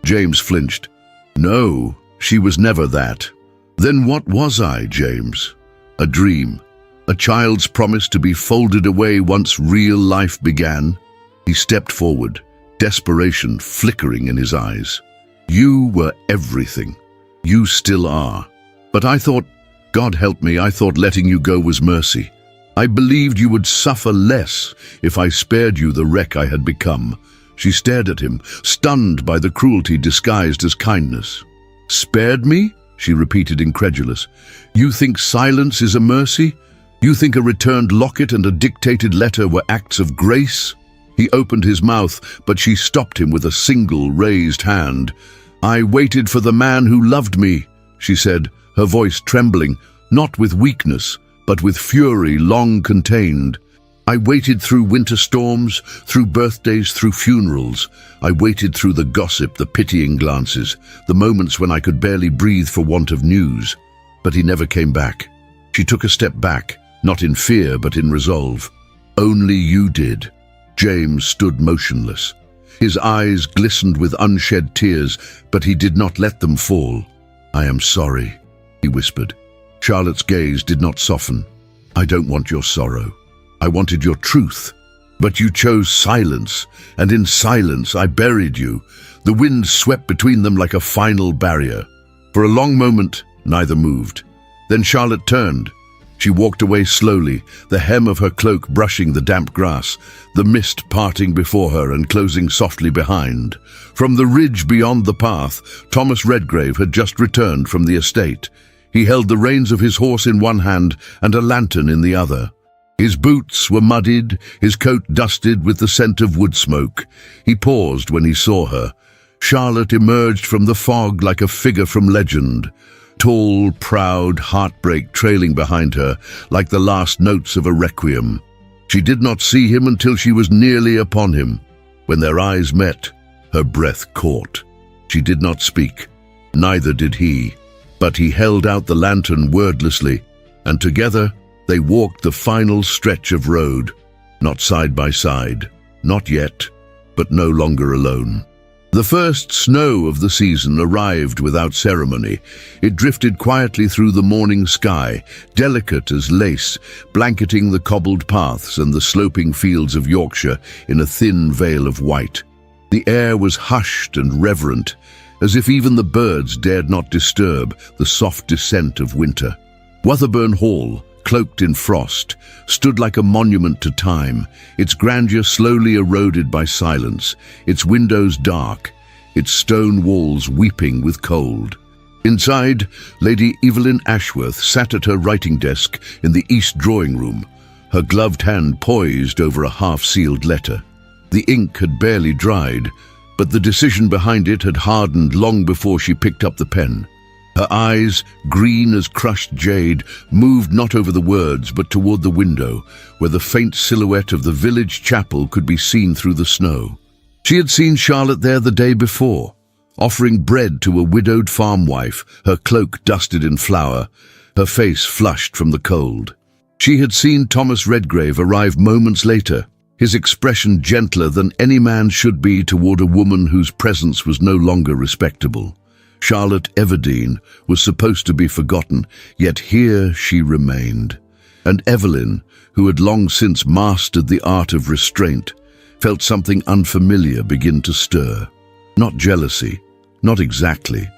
James flinched. "No, she was never that." "Then what was I, James?" "A dream. a child's promise to be folded away once real life began. He stepped forward, desperation flickering in his eyes. You were everything. You still are. But I thought, God help me, I thought letting you go was mercy. I believed you would suffer less if I spared you the wreck I had become. She stared at him, stunned by the cruelty disguised as kindness. Spared me? She repeated, incredulous. You think silence is a mercy? You think a returned locket and a dictated letter were acts of grace? He opened his mouth, but she stopped him with a single raised hand. I waited for the man who loved me, she said, her voice trembling, not with weakness, but with fury long contained. I waited through winter storms, through birthdays, through funerals. I waited through the gossip, the pitying glances, the moments when I could barely breathe for want of news. But he never came back. She took a step back, not in fear but in resolve. Only you did. James stood motionless. His eyes glistened with unshed tears, but he did not let them fall. I am sorry, he whispered. Charlotte's gaze did not soften. I don't want your sorrow. I wanted your truth. But you chose silence, and in silence I buried you. The wind swept between them like a final barrier. For a long moment, neither moved. Then Charlotte turned. She walked away slowly, the hem of her cloak brushing the damp grass, the mist parting before her and closing softly behind. From the ridge beyond the path, Thomas Redgrave had just returned from the estate. He held the reins of his horse in one hand and a lantern in the other. His boots were muddied, his coat dusted with the scent of wood smoke. He paused when he saw her. Charlotte emerged from the fog like a figure from legend. Tall, proud, heartbreak trailing behind her, like the last notes of a requiem. She did not see him until she was nearly upon him. When their eyes met, her breath caught. She did not speak, neither did he, but he held out the lantern wordlessly, and together they walked the final stretch of road, not side by side, not yet, but no longer alone. The first snow of the season arrived without ceremony. It drifted quietly through the morning sky, delicate as lace, blanketing the cobbled paths and the sloping fields of Yorkshire in a thin veil of white. The air was hushed and reverent, as if even the birds dared not disturb the soft descent of winter. Wotherburn Hall, cloaked in frost, stood like a monument to time, its grandeur slowly eroded by silence, its windows dark, its stone walls weeping with cold. Inside, Lady Evelyn Ashworth sat at her writing desk in the east drawing-room, her gloved hand poised over a half-sealed letter. The ink had barely dried, but the decision behind it had hardened long before she picked up the pen. Her eyes, green as crushed jade, moved not over the words but toward the window, where the faint silhouette of the village chapel could be seen through the snow. She had seen Charlotte there the day before, offering bread to a widowed farm wife, her cloak dusted in flour, her face flushed from the cold. She had seen Thomas Redgrave arrive moments later, his expression gentler than any man should be toward a woman whose presence was no longer respectable. Charlotte Everdene was supposed to be forgotten, yet here she remained. And Evelyn, who had long since mastered the art of restraint, felt something unfamiliar begin to stir. Not jealousy, not exactly,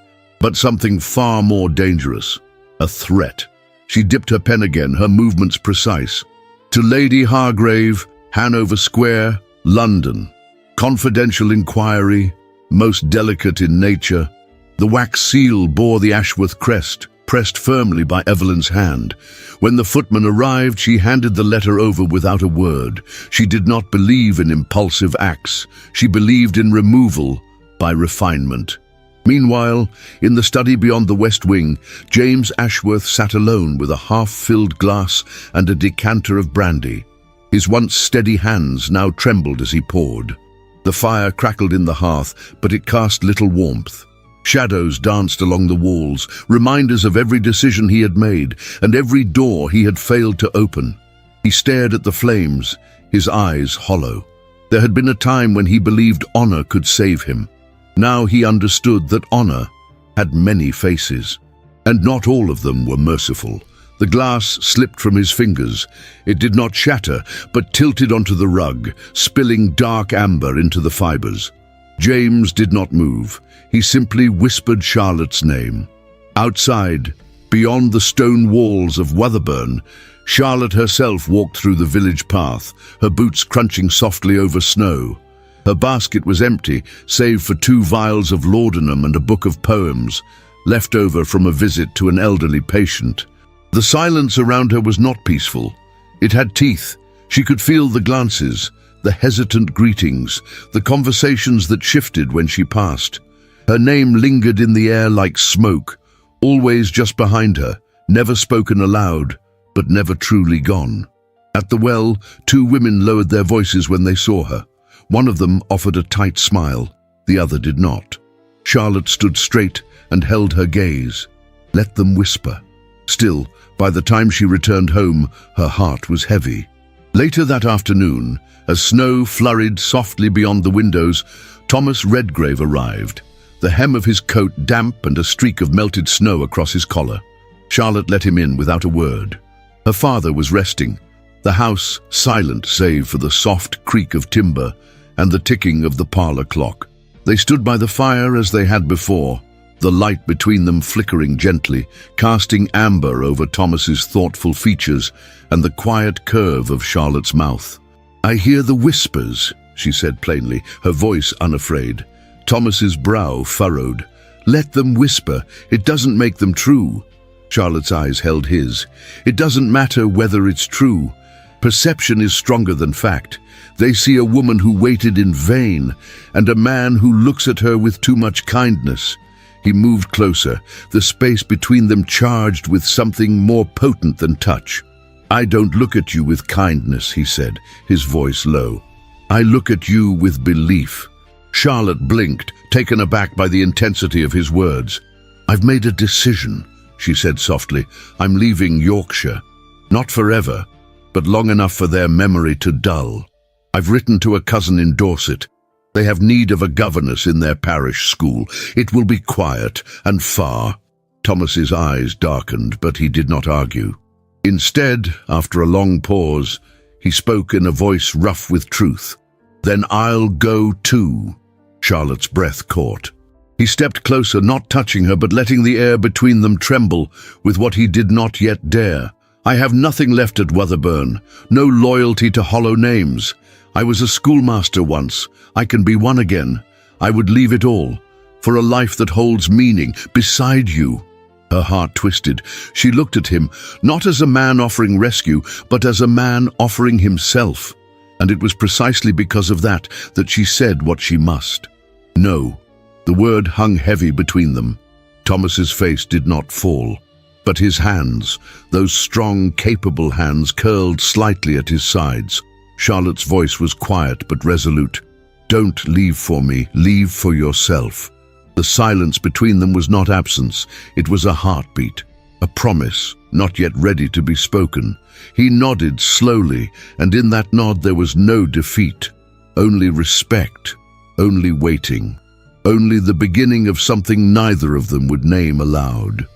but something far more dangerous, a threat. She dipped her pen again, her movements precise. To Lady Hargrave, Hanover Square, London. Confidential inquiry, most delicate in nature. The wax seal bore the Ashworth crest, pressed firmly by Evelyn's hand. When the footman arrived, she handed the letter over without a word. She did not believe in impulsive acts. She believed in removal by refinement. Meanwhile, in the study beyond the west wing, James Ashworth sat alone with a half-filled glass and a decanter of brandy. His once steady hands now trembled as he poured. The fire crackled in the hearth, but it cast little warmth. Shadows danced along the walls, reminders of every decision he had made and every door he had failed to open. He stared at the flames, his eyes hollow. There had been a time when he believed honor could save him. Now he understood that honor had many faces, and not all of them were merciful. The glass slipped from his fingers. It did not shatter, but tilted onto the rug, spilling dark amber into the fibers. James did not move. He simply whispered Charlotte's name. Outside, beyond the stone walls of Wetherburn, Charlotte herself walked through the village path, her boots crunching softly over snow. Her basket was empty, save for 2 vials of laudanum and a book of poems, left over from a visit to an elderly patient. The silence around her was not peaceful. It had teeth. She could feel the glances, the hesitant greetings, the conversations that shifted when she passed. Her name lingered in the air like smoke, always just behind her, never spoken aloud, but never truly gone. At the well, 2 women lowered their voices when they saw her. One of them offered a tight smile, the other did not. Charlotte stood straight and held her gaze. Let them whisper. Still, by the time she returned home, her heart was heavy. Later that afternoon, as snow flurried softly beyond the windows, Thomas Redgrave arrived, the hem of his coat damp and a streak of melted snow across his collar. Charlotte let him in without a word. Her father was resting, the house silent save for the soft creak of timber and the ticking of the parlor clock. They stood by the fire as they had before, the light between them flickering gently, casting amber over Thomas's thoughtful features and the quiet curve of Charlotte's mouth. "I hear the whispers," she said plainly, her voice unafraid. Thomas's brow furrowed. "Let them whisper. It doesn't make them true." Charlotte's eyes held his. "It doesn't matter whether it's true. Perception is stronger than fact. They see a woman who waited in vain, and a man who looks at her with too much kindness." He moved closer, the space between them charged with something more potent than touch. "I don't look at you with kindness," he said, his voice low. "I look at you with belief." Charlotte blinked, taken aback by the intensity of his words. "I've made a decision," she said softly. "I'm leaving Yorkshire. Not forever, but long enough for their memory to dull. I've written to a cousin in Dorset. They have need of a governess in their parish school. It will be quiet and far." Thomas's eyes darkened, but he did not argue. Instead, after a long pause, he spoke in a voice rough with truth. "Then I'll go too." Charlotte's breath caught. He stepped closer, not touching her, but letting the air between them tremble with what he did not yet dare. "I have nothing left at Wetherburn, no loyalty to hollow names. I was a schoolmaster once. I can be one again. I would leave it all, for a life that holds meaning, beside you." Her heart twisted. She looked at him, not as a man offering rescue, but as a man offering himself. And it was precisely because of that she said what she must. No. The word hung heavy between them. Thomas's face did not fall, but his hands, those strong, capable hands, curled slightly at his sides. Charlotte's voice was quiet but resolute. "Don't leave for me, leave for yourself." The silence between them was not absence, it was a heartbeat, a promise, not yet ready to be spoken. He nodded slowly, and in that nod there was no defeat, only respect, only waiting, only the beginning of something neither of them would name aloud.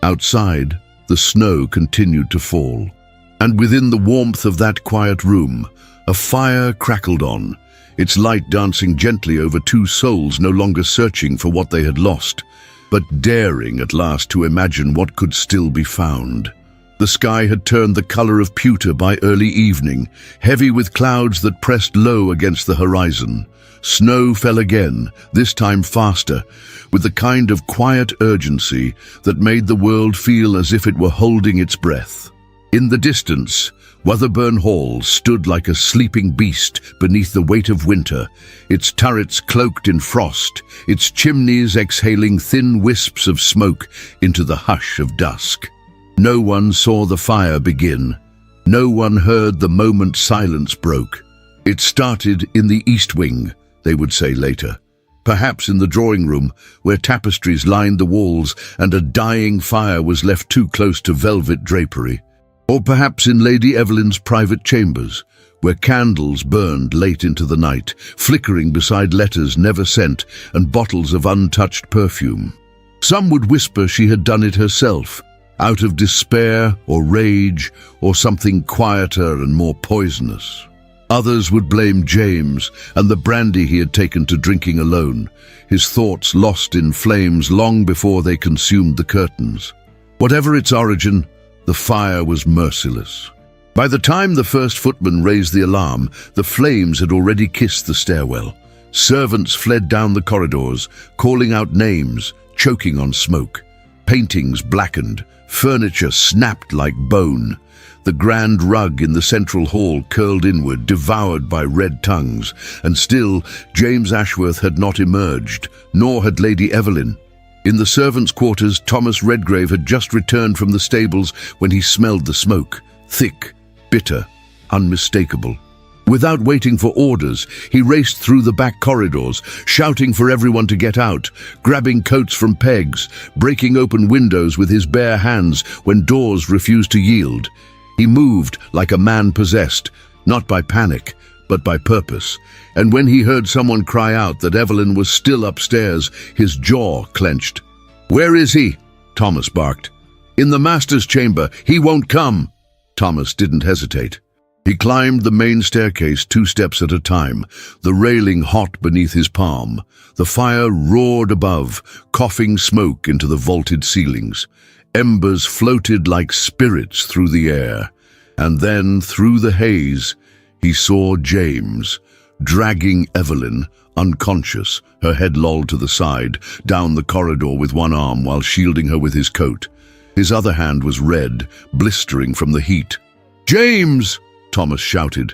Outside, the snow continued to fall, and within the warmth of that quiet room, a fire crackled on, its light dancing gently over 2 souls no longer searching for what they had lost, but daring at last to imagine what could still be found. The sky had turned the color of pewter by early evening, heavy with clouds that pressed low against the horizon. Snow fell again, this time faster, with the kind of quiet urgency that made the world feel as if it were holding its breath. In the distance, Wetherburn Hall stood like a sleeping beast beneath the weight of winter, its turrets cloaked in frost, its chimneys exhaling thin wisps of smoke into the hush of dusk. No one saw the fire begin. No one heard the moment silence broke. It started in the East Wing, they would say later. Perhaps in the drawing room, where tapestries lined the walls and a dying fire was left too close to velvet drapery. Or perhaps in Lady Evelyn's private chambers, where candles burned late into the night, flickering beside letters never sent and bottles of untouched perfume. Some would whisper she had done it herself, out of despair or rage or something quieter and more poisonous. Others would blame James and the brandy he had taken to drinking alone, his thoughts lost in flames long before they consumed the curtains. Whatever its origin, the fire was merciless. By the time the first footman raised the alarm, the flames had already kissed the stairwell. Servants fled down the corridors, calling out names, choking on smoke. Paintings blackened, furniture snapped like bone. The grand rug in the central hall curled inward, devoured by red tongues, and still James Ashworth had not emerged, nor had Lady Evelyn. In the servants' quarters, Thomas Redgrave had just returned from the stables when he smelled the smoke, thick, bitter, unmistakable. Without waiting for orders, he raced through the back corridors, shouting for everyone to get out, grabbing coats from pegs, breaking open windows with his bare hands when doors refused to yield. He moved like a man possessed, not by panic, but by purpose. And when he heard someone cry out that Evelyn was still upstairs, his jaw clenched. "Where is he?" Thomas barked. "In the master's chamber. He won't come." Thomas didn't hesitate. He climbed the main staircase 2 steps at a time, the railing hot beneath his palm. The fire roared above, coughing smoke into the vaulted ceilings. Embers floated like spirits through the air. And then, through the haze, he saw James, dragging Evelyn, unconscious, her head lolled to the side, down the corridor with one arm while shielding her with his coat. His other hand was red, blistering from the heat. "James!" Thomas shouted.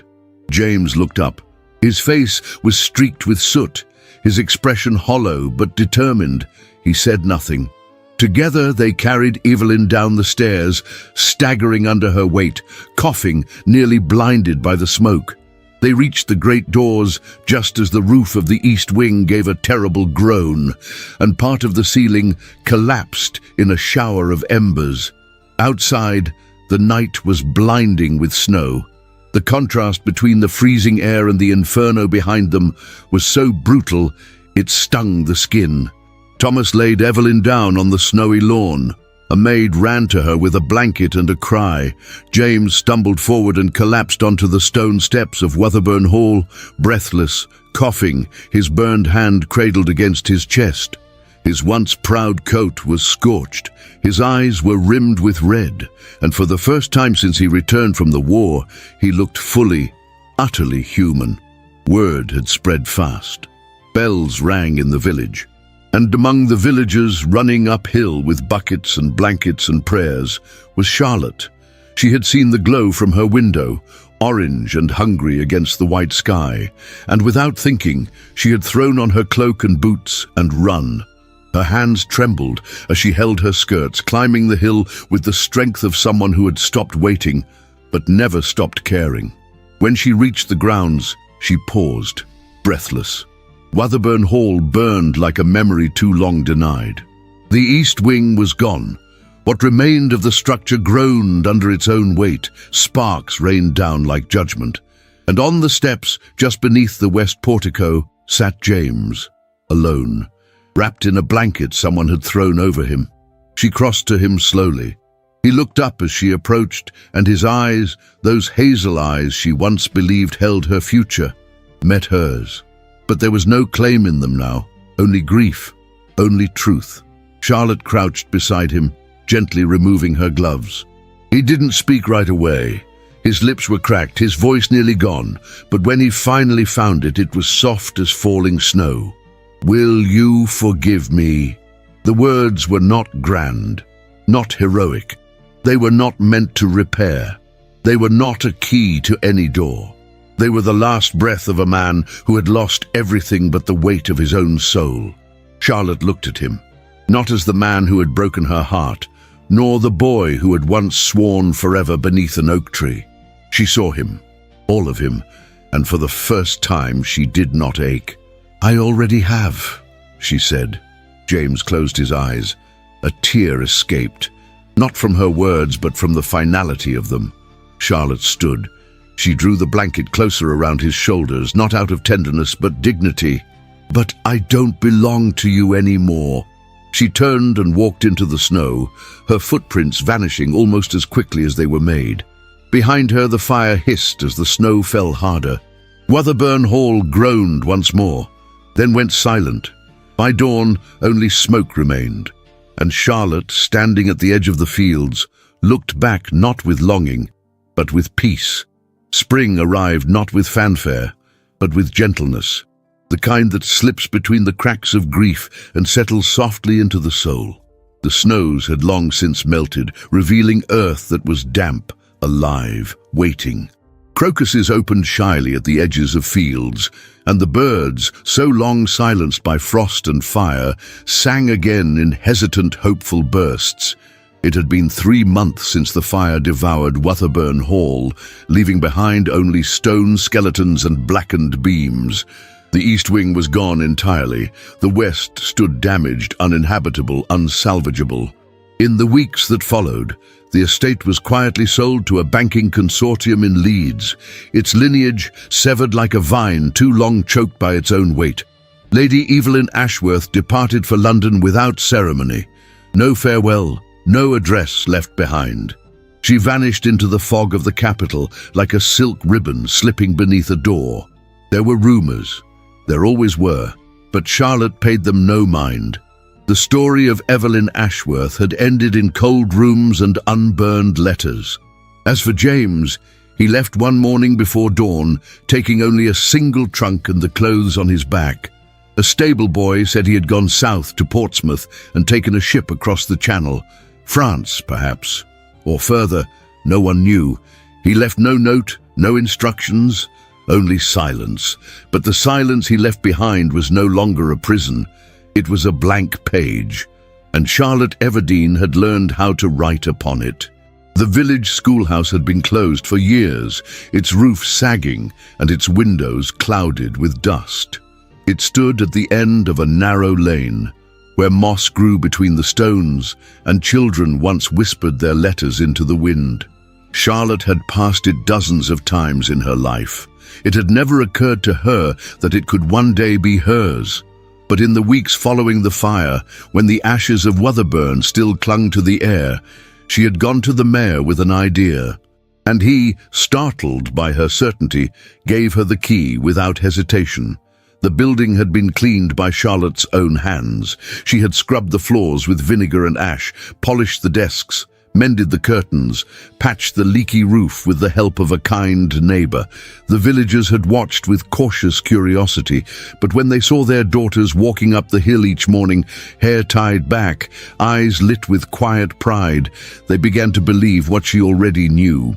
James looked up. His face was streaked with soot, his expression hollow but determined. He said nothing. Together they carried Evelyn down the stairs, staggering under her weight, coughing, nearly blinded by the smoke. They reached the great doors just as the roof of the east wing gave a terrible groan, and part of the ceiling collapsed in a shower of embers. Outside, the night was blinding with snow. The contrast between the freezing air and the inferno behind them was so brutal it stung the skin. Thomas laid Evelyn down on the snowy lawn. A maid ran to her with a blanket and a cry. James stumbled forward and collapsed onto the stone steps of Wetherburn Hall, breathless, coughing, his burned hand cradled against his chest. His once proud coat was scorched. His eyes were rimmed with red, and for the first time since he returned from the war, he looked fully, utterly human. Word had spread fast. Bells rang in the village. And among the villagers running uphill with buckets and blankets and prayers was Charlotte. She had seen the glow from her window, orange and hungry against the white sky, and without thinking, she had thrown on her cloak and boots and run. Her hands trembled as she held her skirts, climbing the hill with the strength of someone who had stopped waiting, but never stopped caring. When she reached the grounds, she paused, breathless. Wetherburn Hall burned like a memory too long denied. The east wing was gone. What remained of the structure groaned under its own weight. Sparks rained down like judgment. And on the steps, just beneath the west portico, sat James, alone, wrapped in a blanket someone had thrown over him. She crossed to him slowly. He looked up as she approached, and his eyes, those hazel eyes she once believed held her future, met hers. But there was no claim in them now, only grief, only truth. Charlotte crouched beside him, gently removing her gloves. He didn't speak right away. His lips were cracked, his voice nearly gone, but when he finally found it, it was soft as falling snow. "Will you forgive me?" The words were not grand, not heroic. They were not meant to repair. They were not a key to any door. They were the last breath of a man who had lost everything but the weight of his own soul. Charlotte looked at him, not as the man who had broken her heart, nor the boy who had once sworn forever beneath an oak tree. She saw him, all of him, and for the first time she did not ache. "I already have," she said. James closed his eyes. A tear escaped, not from her words but from the finality of them. Charlotte stood. She drew the blanket closer around his shoulders, not out of tenderness but dignity. "But I don't belong to you anymore." She turned and walked into the snow, her footprints vanishing almost as quickly as they were made. Behind her, the fire hissed as the snow fell harder. Wetherburn Hall groaned once more, then went silent. By dawn, only smoke remained, and Charlotte, standing at the edge of the fields, looked back not with longing, but with peace. Spring arrived not with fanfare, but with gentleness, the kind that slips between the cracks of grief and settles softly into the soul. The snows had long since melted, revealing earth that was damp, alive, waiting. Crocuses opened shyly at the edges of fields, and the birds, so long silenced by frost and fire, sang again in hesitant, hopeful bursts. It had been 3 months since the fire devoured Wetherburn Hall, leaving behind only stone skeletons and blackened beams. The east wing was gone entirely. The west stood damaged, uninhabitable, unsalvageable. In the weeks that followed, the estate was quietly sold to a banking consortium in Leeds, its lineage severed like a vine too long choked by its own weight. Lady Evelyn Ashworth departed for London without ceremony. No farewell, no address left behind. She vanished into the fog of the capital like a silk ribbon slipping beneath a door. There were rumours. There always were, but Charlotte paid them no mind. The story of Evelyn Ashworth had ended in cold rooms and unburned letters. As for James, he left one morning before dawn, taking only a single trunk and the clothes on his back. A stable boy said he had gone south to Portsmouth and taken a ship across the Channel. France, perhaps, or further, no one knew. He left no note, no instructions, only silence. But the silence he left behind was no longer a prison. It was a blank page, and Charlotte Everdene had learned how to write upon it. The village schoolhouse had been closed for years, its roof sagging and its windows clouded with dust. It stood at the end of a narrow lane, where moss grew between the stones, and children once whispered their letters into the wind. Charlotte had passed it dozens of times in her life. It had never occurred to her that it could one day be hers. But in the weeks following the fire, when the ashes of Wetherburn still clung to the air, she had gone to the mayor with an idea. And he, startled by her certainty, gave her the key without hesitation. The building had been cleaned by Charlotte's own hands. She had scrubbed the floors with vinegar and ash, polished the desks, mended the curtains, patched the leaky roof with the help of a kind neighbor. The villagers had watched with cautious curiosity, but when they saw their daughters walking up the hill each morning, hair tied back, eyes lit with quiet pride, they began to believe what she already knew,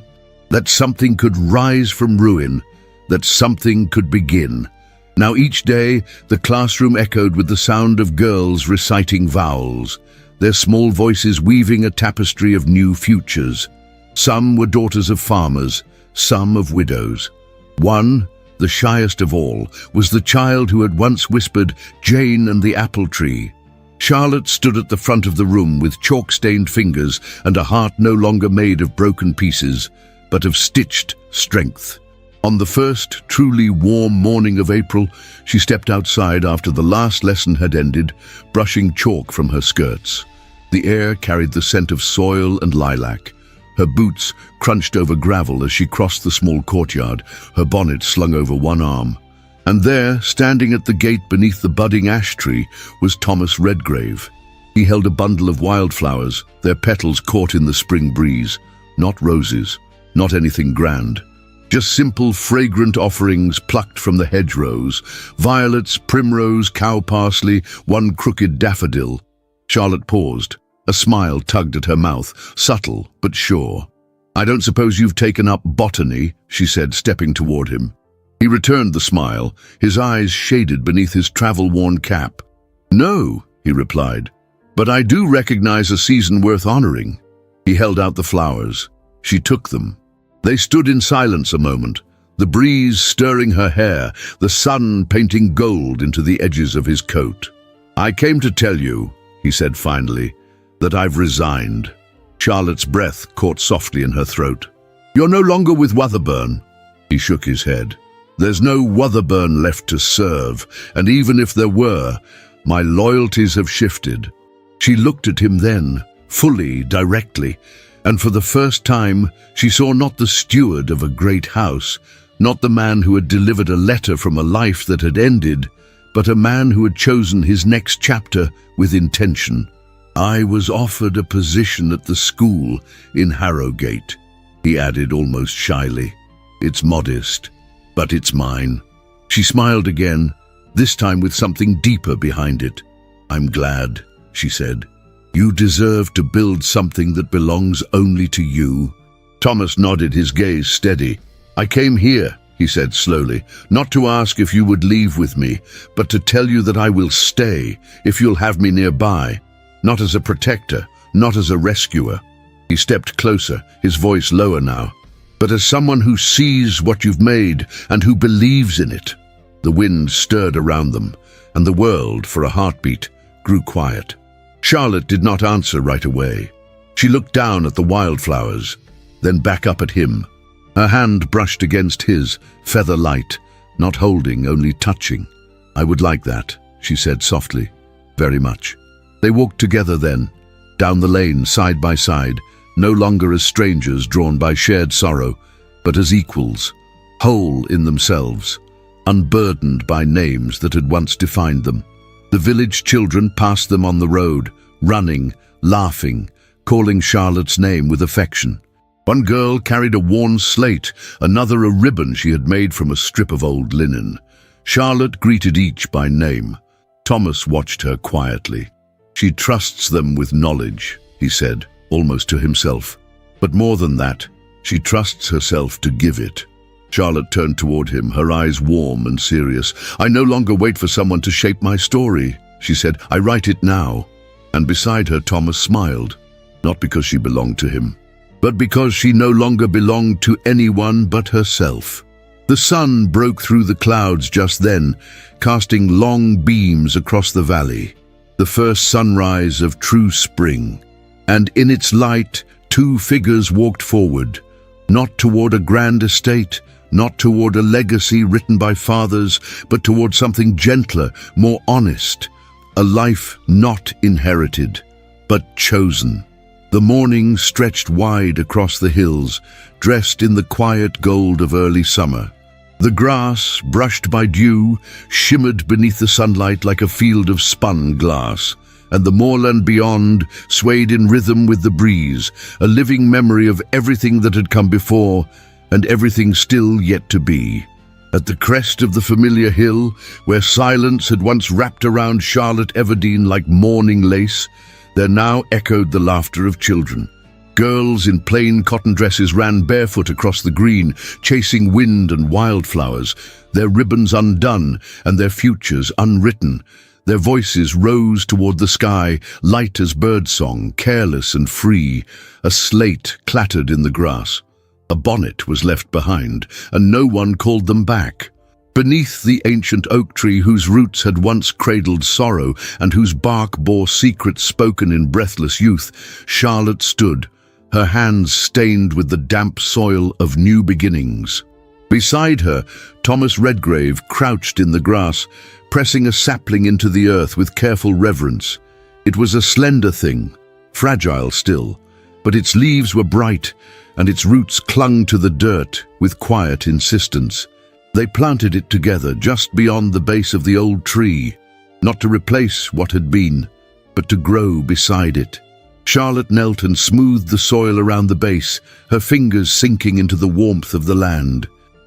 that something could rise from ruin, that something could begin. Now each day, the classroom echoed with the sound of girls reciting vowels, their small voices weaving a tapestry of new futures. Some were daughters of farmers, some of widows. One, the shyest of all, was the child who had once whispered, "Jane and the apple tree." Charlotte stood at the front of the room with chalk-stained fingers and a heart no longer made of broken pieces, but of stitched strength. On the first truly warm morning of April, she stepped outside after the last lesson had ended, brushing chalk from her skirts. The air carried the scent of soil and lilac. Her boots crunched over gravel as she crossed the small courtyard, her bonnet slung over one arm. And there, standing at the gate beneath the budding ash tree, was Thomas Redgrave. He held a bundle of wildflowers, their petals caught in the spring breeze. Not roses, not anything grand. Just simple, fragrant offerings plucked from the hedgerows. Violets, primrose, cow parsley, one crooked daffodil. Charlotte paused. A smile tugged at her mouth, subtle but sure. "I don't suppose you've taken up botany," she said, stepping toward him. He returned the smile, his eyes shaded beneath his travel-worn cap. "No," he replied, "but I do recognize a season worth honoring." He held out the flowers. She took them. They stood in silence a moment, the breeze stirring her hair, the sun painting gold into the edges of his coat. "I came to tell you," he said finally, "that I've resigned." Charlotte's breath caught softly in her throat. "You're no longer with Wetherburn." He shook his head. "There's no Wetherburn left to serve, and even if there were, my loyalties have shifted. She looked at him then, fully, directly, and for the first time she saw not the steward of a great house, not the man who had delivered a letter from a life that had ended, but a man who had chosen his next chapter with intention. "I was offered a position at the school in Harrogate," he added almost shyly. "It's modest, but it's mine." She smiled again, this time with something deeper behind it. "I'm glad," she said. "You deserve to build something that belongs only to you." Thomas nodded, his gaze steady. "I came here," he said slowly, "not to ask if you would leave with me, but to tell you that I will stay if you'll have me nearby. Not as a protector, not as a rescuer." He stepped closer, his voice lower now. "But as someone who sees what you've made and who believes in it." The wind stirred around them, and the world, for a heartbeat, grew quiet. Charlotte did not answer right away. She looked down at the wildflowers, then back up at him. Her hand brushed against his, feather light, not holding, only touching. "I would like that," she said softly. "Very much." They walked together then, down the lane side by side, no longer as strangers drawn by shared sorrow, but as equals, whole in themselves, unburdened by names that had once defined them. The village children passed them on the road, running, laughing, calling Charlotte's name with affection. One girl carried a worn slate, another a ribbon she had made from a strip of old linen. Charlotte greeted each by name. Thomas watched her quietly. "She trusts them with knowledge," he said, almost to himself. "But more than that, she trusts herself to give it." Charlotte turned toward him, her eyes warm and serious. "I no longer wait for someone to shape my story," she said. "I write it now." And beside her, Thomas smiled, not because she belonged to him, but because she no longer belonged to anyone but herself. The sun broke through the clouds just then, casting long beams across the valley, the first sunrise of true spring. And in its light, two figures walked forward, not toward a grand estate, not toward a legacy written by fathers, but toward something gentler, more honest, a life not inherited, but chosen. The morning stretched wide across the hills, dressed in the quiet gold of early summer. The grass, brushed by dew, shimmered beneath the sunlight like a field of spun glass, and the moorland beyond swayed in rhythm with the breeze, a living memory of everything that had come before and everything still yet to be. At the crest of the familiar hill, where silence had once wrapped around Charlotte Everdeen like mourning lace, there now echoed the laughter of children. Girls in plain cotton dresses ran barefoot across the green, chasing wind and wildflowers, their ribbons undone and their futures unwritten. Their voices rose toward the sky, light as birdsong, careless and free. A slate clattered in the grass. A bonnet was left behind, and no one called them back. Beneath the ancient oak tree whose roots had once cradled sorrow and whose bark bore secrets spoken in breathless youth, Charlotte stood, her hands stained with the damp soil of new beginnings. Beside her, Thomas Redgrave crouched in the grass, pressing a sapling into the earth with careful reverence. It was a slender thing, fragile still, but its leaves were bright, and its roots clung to the dirt with quiet insistence. They planted it together just beyond the base of the old tree, not to replace what had been, but to grow beside it. Charlotte knelt and smoothed the soil around the base, her fingers sinking into the warmth of the land.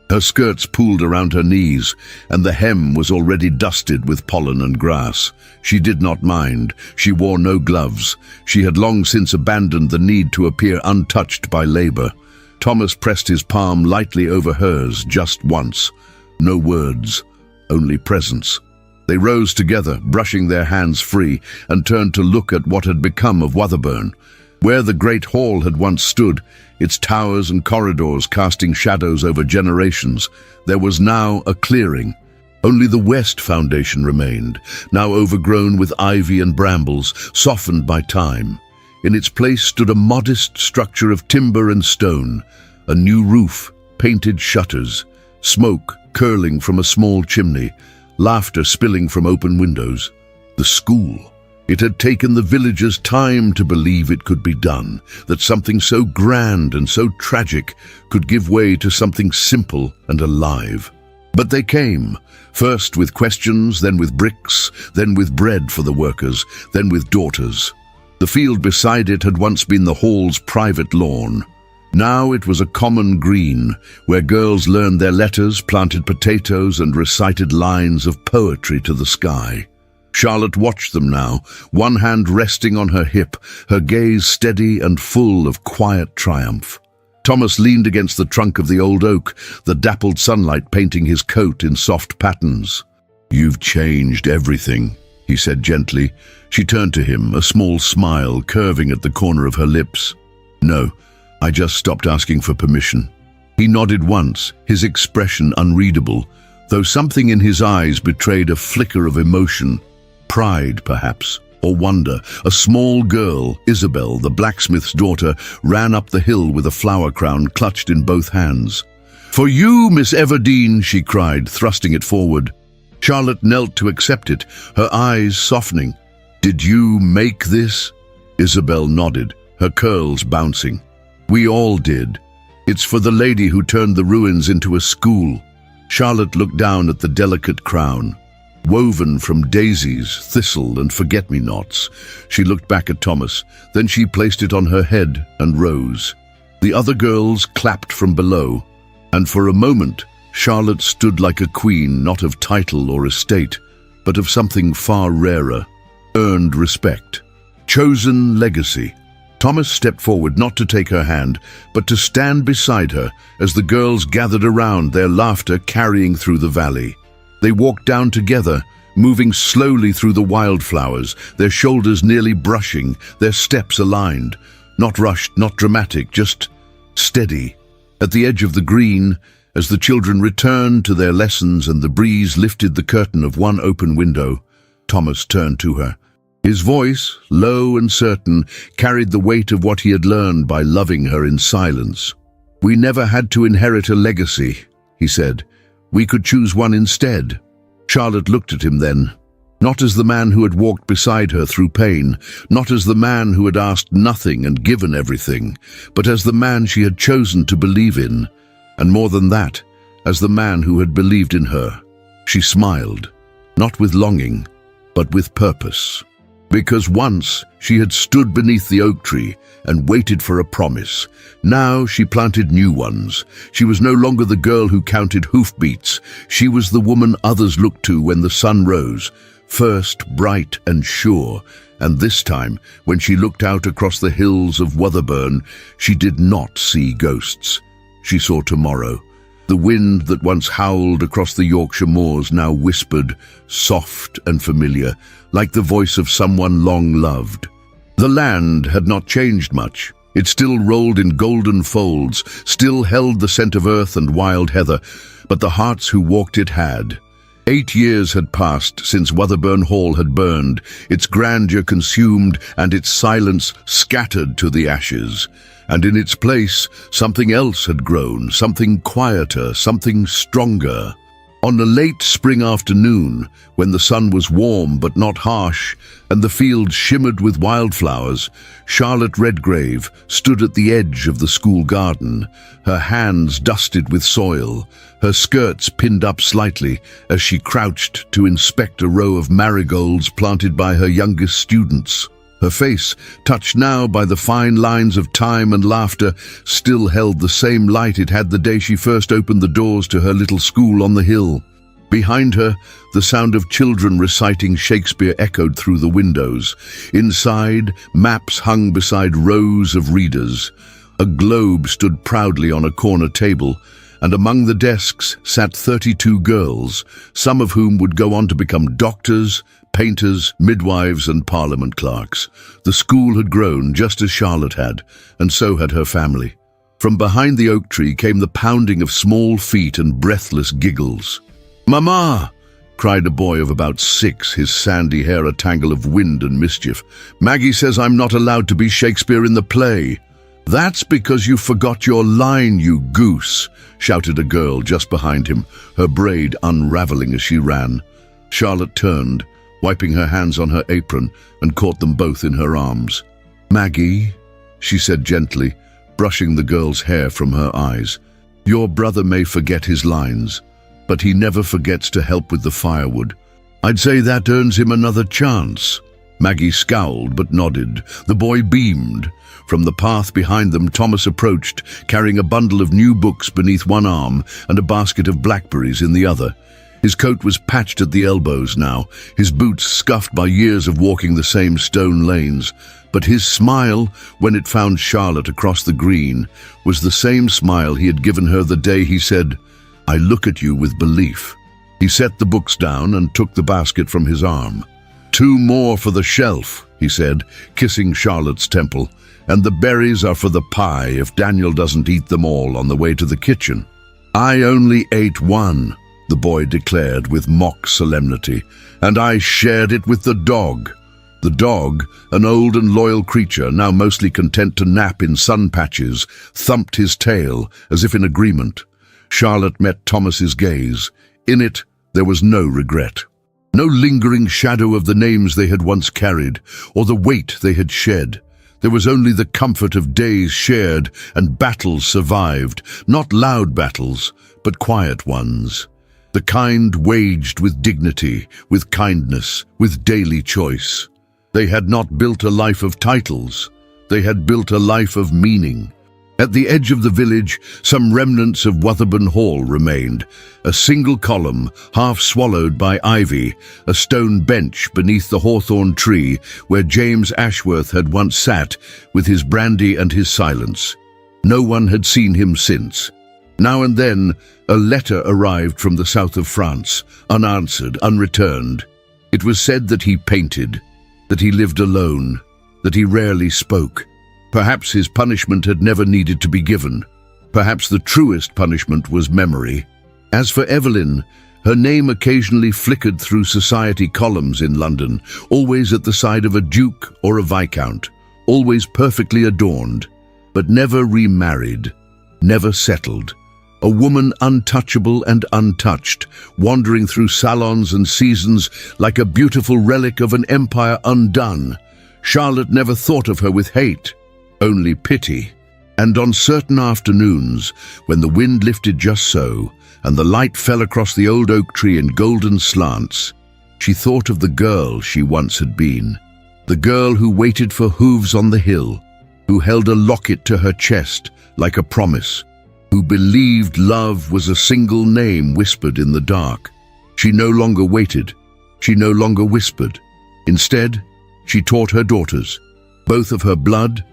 Her skirts pooled around her knees, and the hem was already dusted with pollen and grass. She did not mind. She wore no gloves. She had long since abandoned the need to appear untouched by labor. Thomas pressed his palm lightly over hers just once. No words, only presence. They rose together, brushing their hands free, and turned to look at what had become of Wetherburn. Where the great hall had once stood, its towers and corridors casting shadows over generations, there was now a clearing. Only the west foundation remained, now overgrown with ivy and brambles, softened by time. In its place stood a modest structure of timber and stone, a new roof, painted shutters, smoke curling from a small chimney, laughter spilling from open windows. The school. It had taken the villagers time to believe it could be done, that something so grand and so tragic could give way to something simple and alive. But they came, first with questions, then with bricks, then with bread for the workers, then with daughters. The field beside it had once been the hall's private lawn. Now it was a common green, where girls learned their letters, planted potatoes, and recited lines of poetry to the sky. Charlotte watched them now, one hand resting on her hip, her gaze steady and full of quiet triumph. Thomas leaned against the trunk of the old oak, the dappled sunlight painting his coat in soft patterns. "You've changed everything," he said gently. She turned to him, a small smile curving at the corner of her lips. "No, I just stopped asking for permission." He nodded once, his expression unreadable, though something in his eyes betrayed a flicker of emotion. Pride, perhaps, or wonder. A small girl, Isabel, the blacksmith's daughter, ran up the hill with a flower crown clutched in both hands. "For you, Miss Everdeen," she cried, thrusting it forward. Charlotte knelt to accept it, her eyes softening. "Did you make this?" Isabel nodded, her curls bouncing. "We all did. It's for the lady who turned the ruins into a school." Charlotte looked down at the delicate crown. Woven from daisies, thistle, and forget-me-nots. She looked back at Thomas, then she placed it on her head and rose. The other girls clapped from below, and for a moment Charlotte stood like a queen, not of title or estate, but of something far rarer. Earned respect. Chosen legacy. Thomas stepped forward not to take her hand, but to stand beside her as the girls gathered around, their laughter carrying through the valley. They walked down together, moving slowly through the wildflowers, their shoulders nearly brushing, their steps aligned. Not rushed, not dramatic, just steady. At the edge of the green, as the children returned to their lessons and the breeze lifted the curtain of one open window, Thomas turned to her. His voice, low and certain, carried the weight of what he had learned by loving her in silence. "We never had to inherit a legacy," he said. "We could choose one instead." Charlotte looked at him then, not as the man who had walked beside her through pain, not as the man who had asked nothing and given everything, but as the man she had chosen to believe in, and more than that, as the man who had believed in her. She smiled, not with longing, but with purpose. Because once she had stood beneath the oak tree and waited for a promise. Now she planted new ones. She was no longer the girl who counted hoofbeats. She was the woman others looked to when the sun rose, first bright and sure. And this time, when she looked out across the hills of Wotherburn, she did not see ghosts. She saw tomorrow. The wind that once howled across the Yorkshire moors now whispered, soft and familiar, like the voice of someone long loved. The land had not changed much. It still rolled in golden folds, still held the scent of earth and wild heather, but the hearts who walked it had. 8 years had passed since Wotherburn Hall had burned, its grandeur consumed and its silence scattered to the ashes. And in its place, something else had grown, something quieter, something stronger. On a late spring afternoon, when the sun was warm but not harsh, and the fields shimmered with wildflowers, Charlotte Redgrave stood at the edge of the school garden, her hands dusted with soil, her skirts pinned up slightly as she crouched to inspect a row of marigolds planted by her youngest students. Her face, touched now by the fine lines of time and laughter, still held the same light it had the day she first opened the doors to her little school on the hill. Behind her, the sound of children reciting Shakespeare echoed through the windows. Inside, maps hung beside rows of readers. A globe stood proudly on a corner table, and among the desks sat 32 girls, some of whom would go on to become doctors, painters, midwives, and parliament clerks. The school had grown just as Charlotte had, and so had her family. From behind the oak tree came the pounding of small feet and breathless giggles. "Mama!" cried a boy of about 6, his sandy hair a tangle of wind and mischief. "Maggie says I'm not allowed to be Shakespeare in the play." "That's because you forgot your line, you goose," shouted a girl just behind him, her braid unraveling as she ran. Charlotte turned, wiping her hands on her apron, and caught them both in her arms. "Maggie," she said gently, brushing the girl's hair from her eyes, "your brother may forget his lines, but he never forgets to help with the firewood. I'd say that earns him another chance." Maggie scowled but nodded. The boy beamed. From the path behind them, Thomas approached, carrying a bundle of new books beneath one arm and a basket of blackberries in the other. His coat was patched at the elbows now, his boots scuffed by years of walking the same stone lanes. But his smile, when it found Charlotte across the green, was the same smile he had given her the day he said, "I look at you with belief." He set the books down and took the basket from his arm. "2 more for the shelf," he said, kissing Charlotte's temple, "and the berries are for the pie if Daniel doesn't eat them all on the way to the kitchen." "I only ate 1, the boy declared with mock solemnity, "and I shared it with the dog." The dog, an old and loyal creature, now mostly content to nap in sun patches, thumped his tail as if in agreement. Charlotte met Thomas's gaze. In it, there was no regret. No lingering shadow of the names they had once carried, or the weight they had shed. There was only the comfort of days shared and battles survived, not loud battles, but quiet ones. The kind waged with dignity, with kindness, with daily choice. They had not built a life of titles. They had built a life of meaning. At the edge of the village, some remnants of Wotherburn Hall remained, a single column, half swallowed by ivy, a stone bench beneath the hawthorn tree where James Ashworth had once sat with his brandy and his silence. No one had seen him since. Now and then, a letter arrived from the south of France, unanswered, unreturned. It was said that he painted, that he lived alone, that he rarely spoke. Perhaps his punishment had never needed to be given. Perhaps the truest punishment was memory. As for Evelyn, her name occasionally flickered through society columns in London, always at the side of a duke or a viscount, always perfectly adorned, but never remarried, never settled. A woman untouchable and untouched, wandering through salons and seasons like a beautiful relic of an empire undone. Charlotte never thought of her with hate, only pity. And on certain afternoons, when the wind lifted just so, and the light fell across the old oak tree in golden slants, she thought of the girl she once had been. The girl who waited for hooves on the hill, who held a locket to her chest like a promise, who believed love was a single name whispered in the dark. She no longer waited. She no longer whispered. Instead, she taught her daughters, both of her blood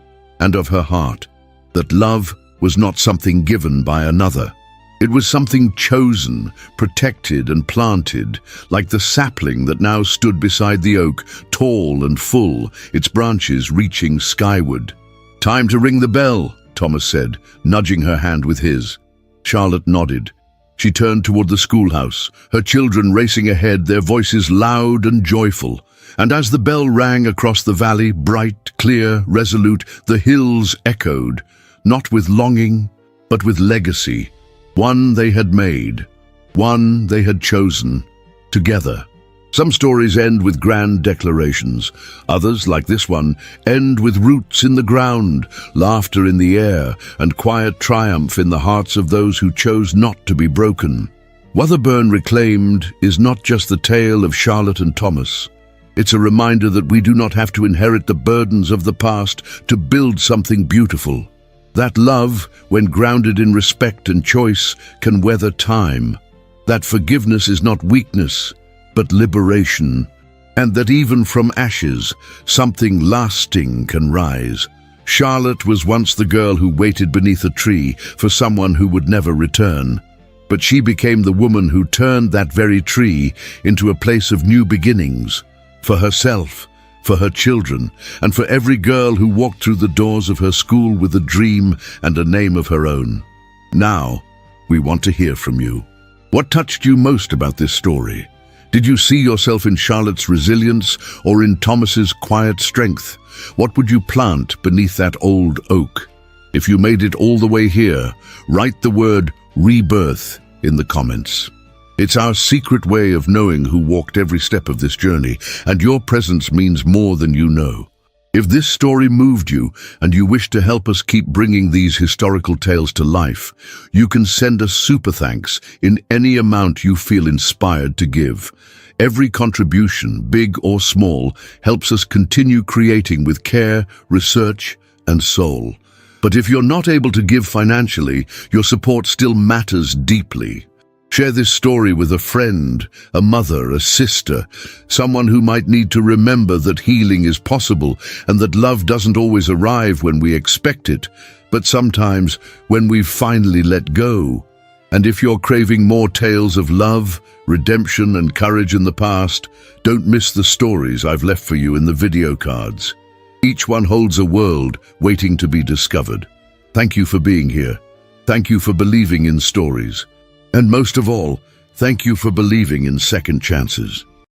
and of her heart, that love was not something given by another. It was something chosen, protected and planted, like the sapling that now stood beside the oak, tall and full, its branches reaching skyward. "Time to ring the bell," Thomas said, nudging her hand with his. Charlotte nodded. She turned toward the schoolhouse, her children racing ahead, their voices loud and joyful. And as the bell rang across the valley, bright, clear, resolute, the hills echoed, not with longing, but with legacy. One they had made, one they had chosen, together. Some stories end with grand declarations. Others, like this one, end with roots in the ground, laughter in the air, and quiet triumph in the hearts of those who chose not to be broken. Wotherburn Reclaimed is not just the tale of Charlotte and Thomas. It's a reminder that we do not have to inherit the burdens of the past to build something beautiful. That love, when grounded in respect and choice, can weather time. That forgiveness is not weakness, but liberation. And that even from ashes, something lasting can rise. Charlotte was once the girl who waited beneath a tree for someone who would never return. But she became the woman who turned that very tree into a place of new beginnings. For herself, for her children, and for every girl who walked through the doors of her school with a dream and a name of her own. Now, we want to hear from you. What touched you most about this story? Did you see yourself in Charlotte's resilience or in Thomas's quiet strength? What would you plant beneath that old oak? If you made it all the way here, write the word rebirth in the comments. It's our secret way of knowing who walked every step of this journey, and your presence means more than you know. If this story moved you and you wish to help us keep bringing these historical tales to life, you can send us super thanks in any amount you feel inspired to give. Every contribution, big or small, helps us continue creating with care, research, and soul. But if you're not able to give financially, your support still matters deeply. Share this story with a friend, a mother, a sister, someone who might need to remember that healing is possible and that love doesn't always arrive when we expect it, but sometimes when we've finally let go. And if you're craving more tales of love, redemption, and courage in the past, don't miss the stories I've left for you in the video cards. Each one holds a world waiting to be discovered. Thank you for being here. Thank you for believing in stories. And most of all, thank you for believing in second chances.